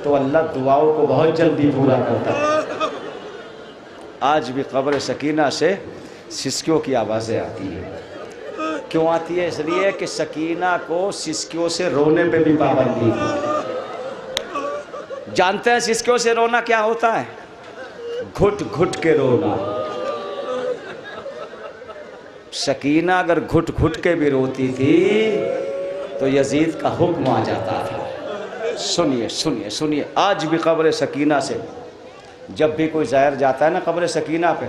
Speaker 3: तो अल्लाह दुआओं को बहुत जल्दी पूरा करता है। आज भी कब्र सकीना से सिसकियों की आवाज़ें आती हैं। क्यों आती है? इसलिए कि सकीना को सिसकियों से रोने पे भी पाबंदी है। जानते हैं सिसकियों से रोना क्या होता है? घुट घुट के रोना। सकीना अगर घुट घुट के भी रोती थी तो यजीद का हुक्म आ जाता था। सुनिए, आज भी कब्र सकीना से जब भी कोई ज़ायर जाता है ना कब्र सकीना पे,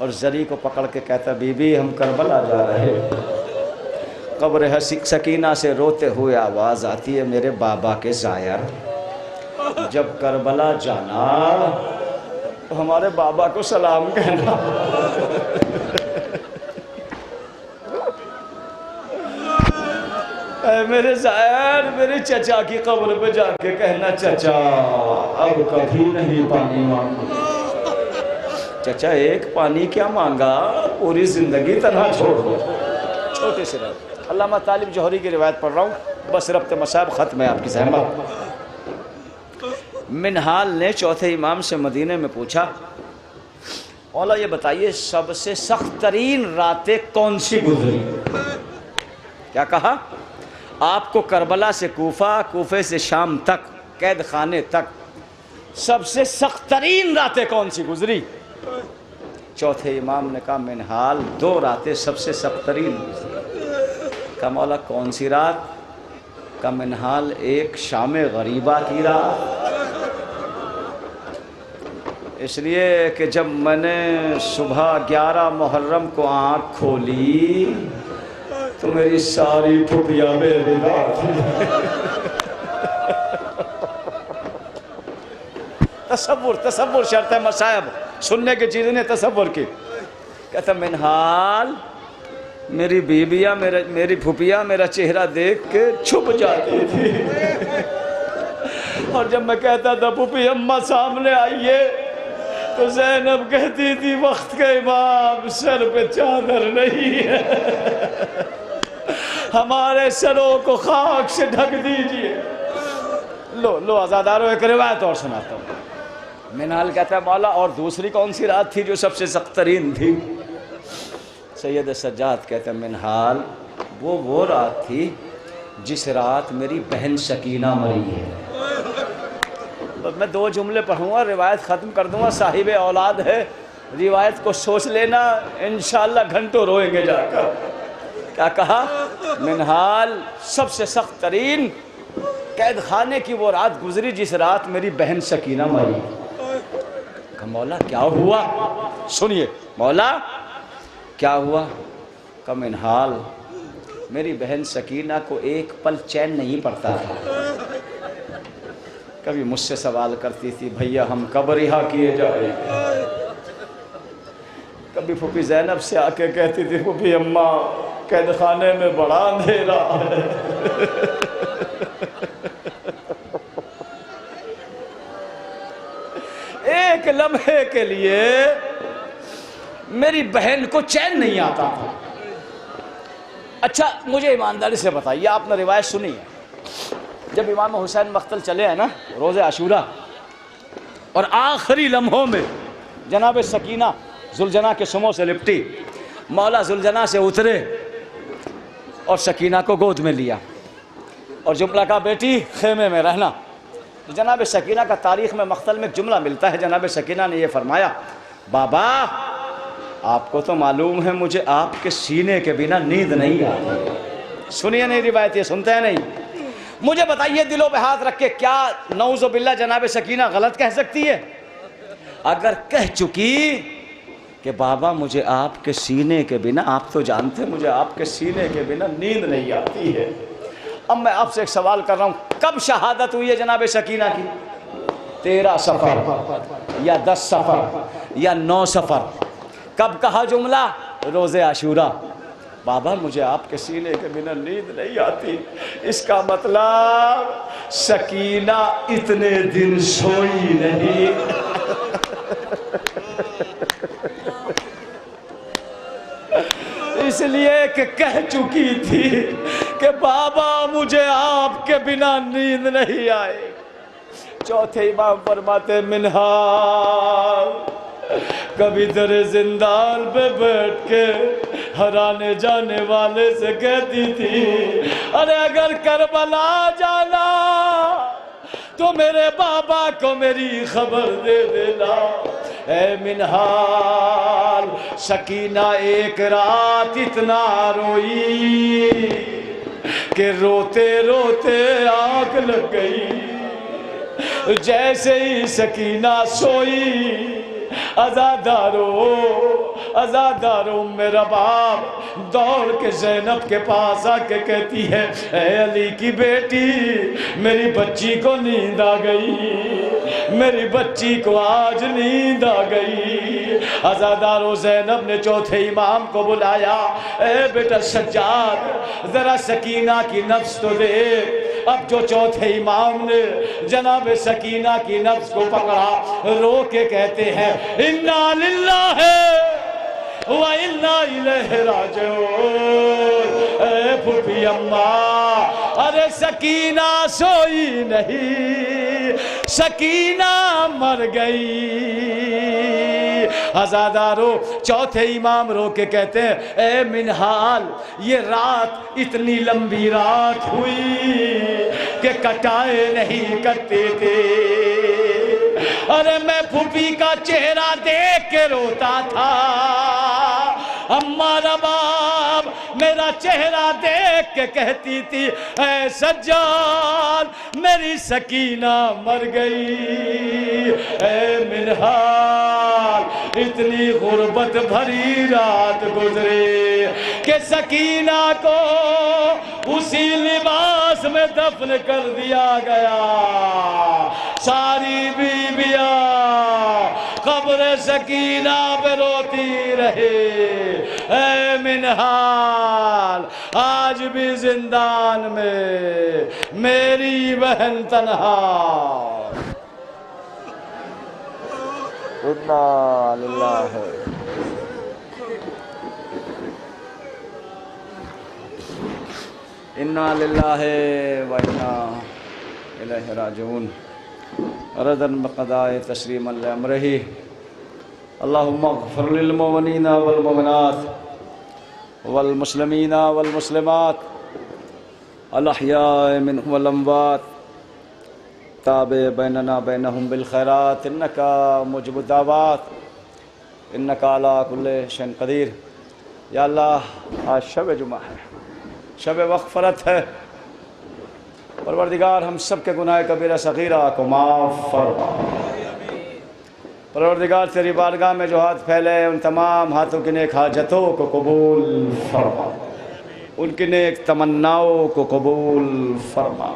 Speaker 3: और जरी को पकड़ के कहता, बीबी हम करबला जा रहे हैं, कब्र सकीना से रोते हुए आवाज़ आती है, मेरे बाबा के ज़ायर जब करबला जाना तो हमारे बाबा को सलाम कहना। मेरे ज़ैन, मेरे चचा की कब्र पे जाके कहना चचा अब कभी नहीं पानी मांगूंगा। चचा एक पानी क्या मांगा, पूरी जिंदगी तन्हा छोड़ दो। छोटे से रह। अल्लामा तालिब जौहरी की रिवायत पढ़ रहा हूँ, बस रब्त मसाब ख़त्म है आपकी सहमत। मिनहाल ने चौथे इमाम से मदीने में पूछा, मौला ये बताइए सबसे सख्त तरीन रातें कौन सी गुजरी? क्या कहा? आपको करबला से कूफा, कूफे से शाम तक, कैद खाने तक सबसे सख्त तरीन रातें कौन सी गुजरी? चौथे इमाम ने कहा मिनहाल 2 रातें सबसे सख्त तरीन गुजरी। का मौला कौन सी रात? का मिनहाल एक शाम गरीबा की रात, इसलिए कि जब मैंने सुबह 11 मुहर्रम को आँख खोली तो मेरी सारी फुफिया मेरे तसव्वुर तसव्वुर शर्त है मसायब सुनने की चीज़ ने तसव्वुर की। कहता मिनहाल मेरी बीबियाँ मेरी फुफिया मेरा चेहरा देख के छुप जाती थी, और जब मैं कहता था फुफी अम्मा सामने आइए तो ज़ैनब कहती थी वक्त के इमाम सर पे चादर नहीं है, हमारे सरों को खाक से ढक दीजिए। लो आज़ादारों एक रिवायत और सुनाता हूँ। मिनहाल कहता है मौला और दूसरी कौन सी रात थी जो सबसे सख्त तरीन थी? सैयद सज्जाद कहते हैं मिनहाल वो रात थी जिस रात मेरी बहन सकीना मरी है। तो मैं 2 जुमले पढ़ूंगा, रिवायत ख़त्म कर दूंगा। साहिब औलाद है, रिवायत को सोच लेना, इंशाअल्लाह घंटों रोएंगे जाकर। क्या कहा? मिनहाल सबसे सख्त तरीन कैद खाने की वो रात गुजरी जिस रात मेरी बहन सकीना मरी। कहा मौला क्या हुआ? सुनिए मौला क्या हुआ? का मिनहाल मेरी बहन सकीना को एक पल चैन नहीं पड़ता था। कभी मुझसे सवाल करती थी भैया हम कब रिहा किए जाएंगे, कभी फूफी ज़ैनब से आके कहती थी फूफी अम्मा कैद खाने में बड़ा अंधेरा है। एक लम्हे के लिए मेरी बहन को चैन नहीं आता था। अच्छा मुझे ईमानदारी से बताइए, आपने रिवायत सुनी है जब इमाम हुसैन मख्तल चले हैं ना रोज़े आशूरा, और आखिरी लम्हों में जनाब सकीना जुलजना के सुमों से लिपटी, मौला जुलजना से उतरे और सकीना को गोद में लिया और जुमला का बेटी खेमे में रहना। तो जनाब सकीना का तारीख़ में मख्तल में एक जुमला मिलता है, जनाब सकीना ने यह फरमाया बाबा आपको तो मालूम है मुझे आपके सीने के बिना नींद नहीं आती। सुनिए नहीं रिवायत, ये सुनते हैं नहीं। मुझे बताइए दिलों पे हाथ रख के, क्या नऊज़ु बिल्लाह जनाब सकीना गलत कह सकती है? अगर कह चुकी कि बाबा मुझे आपके सीने के बिना, आप तो जानते हैं मुझे आपके सीने के बिना नींद नहीं आती है। अब मैं आपसे एक सवाल कर रहा हूँ, कब शहादत हुई है जनाब सकीना की? 13 सफ़र या 10 सफ़र या 9 सफ़र? कब कहा जुमला? रोज़े आशूरा। बाबा मुझे आपके सीने के बिना नींद नहीं आती। इसका मतलब सकीना इतने दिन सोई नहीं। इसलिए कि कह चुकी थी कि बाबा मुझे आपके बिना नींद नहीं आए। चौथे इमाम फरमाते मिनहाल कभी तेरे जिंदान पे बैठ के हराने जाने वाले से कहती थी अरे अगर करबला जाना तो मेरे बाबा को मेरी खबर दे देना। ऐ मिनहाल सकीना एक रात इतना रोई कि रोते रोते आँख लग गई। जैसे ही सकीना सोई अज़ादारो मेरा बाप दौड़ के ज़ैनब के पास आके कहती है ऐ अली की बेटी मेरी बच्ची को नींद आ गई। मेरी बच्ची को आज नींद आ गई। अज़ादारो ज़ैनब ने चौथे इमाम को बुलाया, ए बेटा सज्जाद जरा सकीना की नफ्स तो दे। अब जो चौथे इमाम ने जनाब सकीना की नफ्स को पकड़ा, रो के कहते हैं इन्ना लिल्लाहि व इन्ना इलैहि राजिऊन। ए फूफी अम्मा, अरे सकीना सोई नहीं, सकीना मर गई। आजादारो चौथे इमाम रो के कहते हैं, ए मिनहाल, ये रात इतनी लंबी रात हुई कि कटाए नहीं करते थे। अरे मैं फूफी का चेहरा देख के रोता था, अम्मा रबाब मेरा चेहरा देख के कहती थी, ऐ सज्जाद मेरी सकीना मर गई। ऐ मिनहाल, इतनी गुर्बत भरी रात गुजरे कि सकीना को उसी लिबास में दफन कर दिया गया। सारी बीबियां कब्र सकीना पे रोती रहे। ऐ मिनहाल, आज भी जिंदान में मेरी बहन तन्हा। इन्ना लिल्लाहि इन्ना लिल्लाहि व इन्ना इलैहि राजिऊन। रदन बक़दाए तस्लीमन लिअम्रिही। अल्लाहुम्मा अग़फ़िर लिल मुमिनीना वल मुमिनात वल मुस्लिमीना वल मुस्लिमात अल अहयाए मिनहुम वल अमवात ताबे बैनना बैनहुम बिल खैरात इन्नका मुजिबु दावात इन्नका अला कुल्लि शैइन क़दीर। या अल्लाह, आज शब जुमा है, शब मग़फ़रत है। परवरदिगार हम सब के गुनाह कबीरा सगीरा को माफ़ फरमा। परवरदिगार तेरी बारगाह में जो हाथ फैले उन तमाम हाथों की नेक हाजतों को कबूल फरमा, उनकी नेक तमन्नाओं को कबूल फरमा।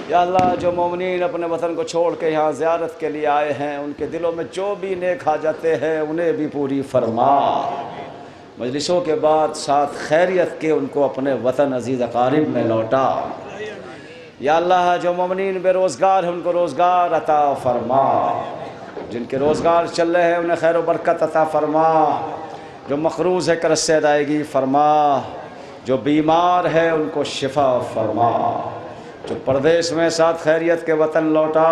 Speaker 3: या अल्लाह, जो मोमिनीन अपने वतन को छोड़ के यहाँ ज़ियारत के लिए आए हैं, उनके दिलों में जो भी नेक हाजतें हैं उन्हें भी पूरी फरमा। मजलिसों के बाद साथ खैरियत के उनको अपने वतन अजीज़ अकारिब में लौटा। या अल्लाह, जो मोमिनीन बेरोज़गार हैं उनको रोज़गार अता फरमा, जिनके रोज़गार चल रहे हैं उन्हें खैर व बरकत अता फरमा। जो मखरूज़ है कर्ज़ से अदायगी फरमा, जो बीमार है उनको शिफा फरमा, जो परदेश में साथ खैरियत के वतन लौटा,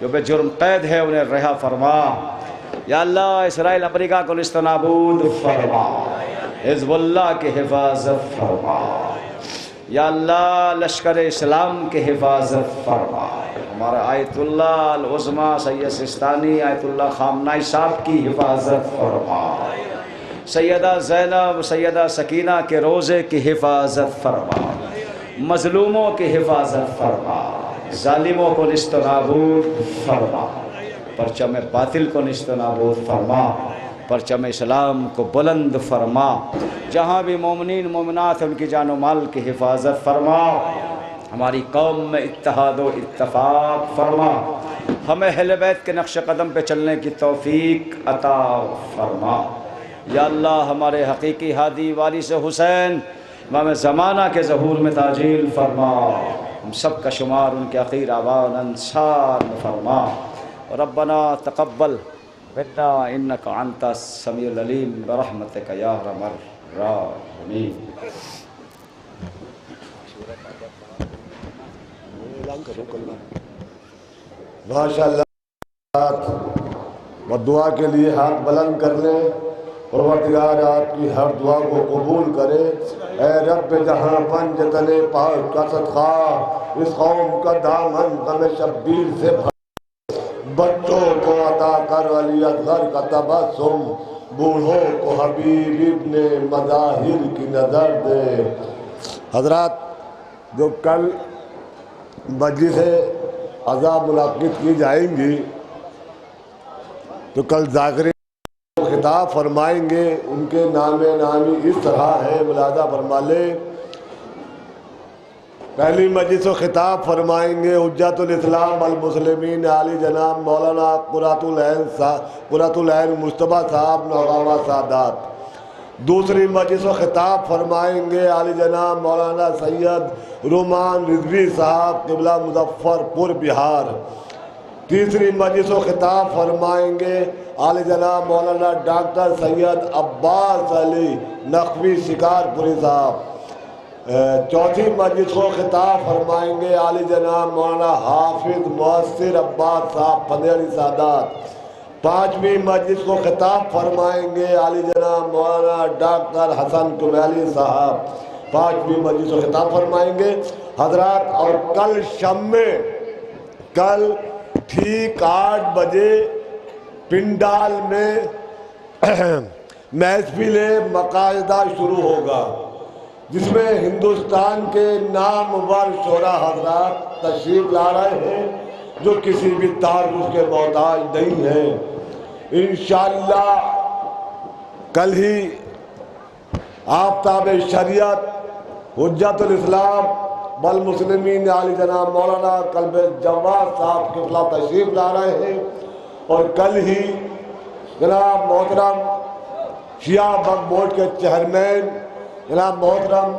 Speaker 3: जो बेजुर्म कैद है उन्हें रिहा फरमा। या अल्लाह, इसराइल अमरीका को निस्तनाबूद फरमा, हिज़्बुल्लाह की हिफाजत फरमा। या अल्लाह, लश्कर इस्लाम की हिफाजत फरमा। हमारा आयतुल्लाह अल उज़्मा सैयद सिस्तानी आयतुल्लाह खामनाई साहब की हिफाजत फरमा। सैयदा ज़ैनब, सैयदा सकीना के रोज़े की हिफाजत फरमा। मज़लूमों की हिफाजत फरमा, ज़ालिमों को निस्तनाबूद फरमा, परचम बातिल को निस्तनाबूद फरमा, परचम इस्लाम को बुलंद फरमा। जहाँ भी मोमिनीन मोमिनात हैं उनकी जान व माल की हिफाजत फरमा। हमारी कौम में इत्तेहाद व इत्तफ़ाक़ फरमा। हमें अहले बैत के नक्श कदम पे चलने की तौफ़ीक अता फरमा। या अल्लाह, हमारे हकीकी हादी वारिस हुसैन इमाम ज़माना के ज़हूर में ताजील फरमा। हम सब का शुमार उनके अख़ीर आवान अंसार में फरमा। रब्बना तक़ब्बल मिन्ना इन्नका अंतस समीउल अलीम बिरहमतिका या अरहमर राहिमीन।
Speaker 2: माशाअल्लाह, बद्दुआ के लिए हाथ बुलंद कर लें। परवरदिगार आपकी हर दुआ को कबूल करे। ऐ रब जहाँ पंज तने पाक का सदका इस कौम का दामन गम शब्बीर से बच्चों को अता कर, अली असगर का तबस्सुम बूढ़ों को हबीब इब्ने मज़ाहिर की नज़र दे। हजरात, जो कल मजलिस अज़ा मुनाक़िद की जाएंगी तो कल ज़ाकिरीन खिताब फरमाएंगे। उनके नामे नामी इस तरह है, मुलादा फरमा ले। पहली मजलिस को खिताब फरमाएंगे हुज्जतुल इस्लाम अल मुस्लिमीन आली जनाब मौलाना कुरातुल ऐन मुस्तफ़ा साहब नौगावा सादात। दूसरी मजलिस को खिताब फरमाएंगे आली जनाब मौलाना सैयद रोमान रिजवी साहब क़िबला मुजफ्फरपुर बिहार। तीसरी मजलिस को खिताब फरमाएंगे आली जनाब मौलाना डॉक्टर सैयद अब्बास अली नकवी शिकारपुरी साहब। चौथी मजलिस को खिताब फरमाएंगे आली जनाब मौलाना हाफिज मुअस्सिर अब्बास साहब फतेहली सादात। पाँचवीं मजलिस को खिताब फरमाएंगे आली जनाब मौलाना डॉक्टर हसन कुमैली साहब। पाँचवीं मजलिस को खिताब फरमाएंगे हजरात। और कल शाम में कल ठीक 8 बजे पिंडाल में महफिल मकायदा शुरू होगा, जिसमें हिंदुस्तान के नामवर शोरा हजरात तशरीफ ला रहे हैं जो किसी भी तारुफ के मोहताज नहीं हैं। इंशाअल्लाह कल ही आफ्ताब शरीयत हुज्जतुल इस्लाम वल मुस्लिमीन आली जनाब मौलाना कल्ब जवाद साहब क़िबला तशरीफ ला रहे हैं। और कल ही जनाब मोहतरम शिया वक्फ बोर्ड के चेयरमैन जनाब मोहतरम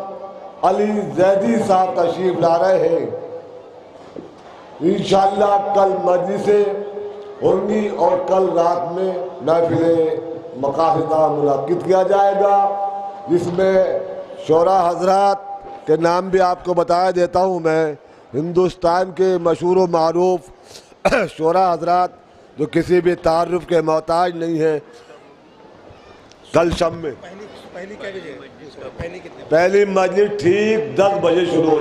Speaker 2: अली जैदी साहब तशरीफ ला रहे हैं। इंशाअल्लाह कल मजलिसें होंगी और कल रात में महफिल मकासिदा मुनाकिद किया जाएगा, जिसमें शोरा हजरात के नाम भी आपको बताया देता हूँ मैं। हिंदुस्तान के मशहूर व मारूफ शोरा हजरात जो किसी भी तारुफ के मोहताज नहीं है। कल शाम में पहली मजलिस ठीक 10 बजे शुरू हो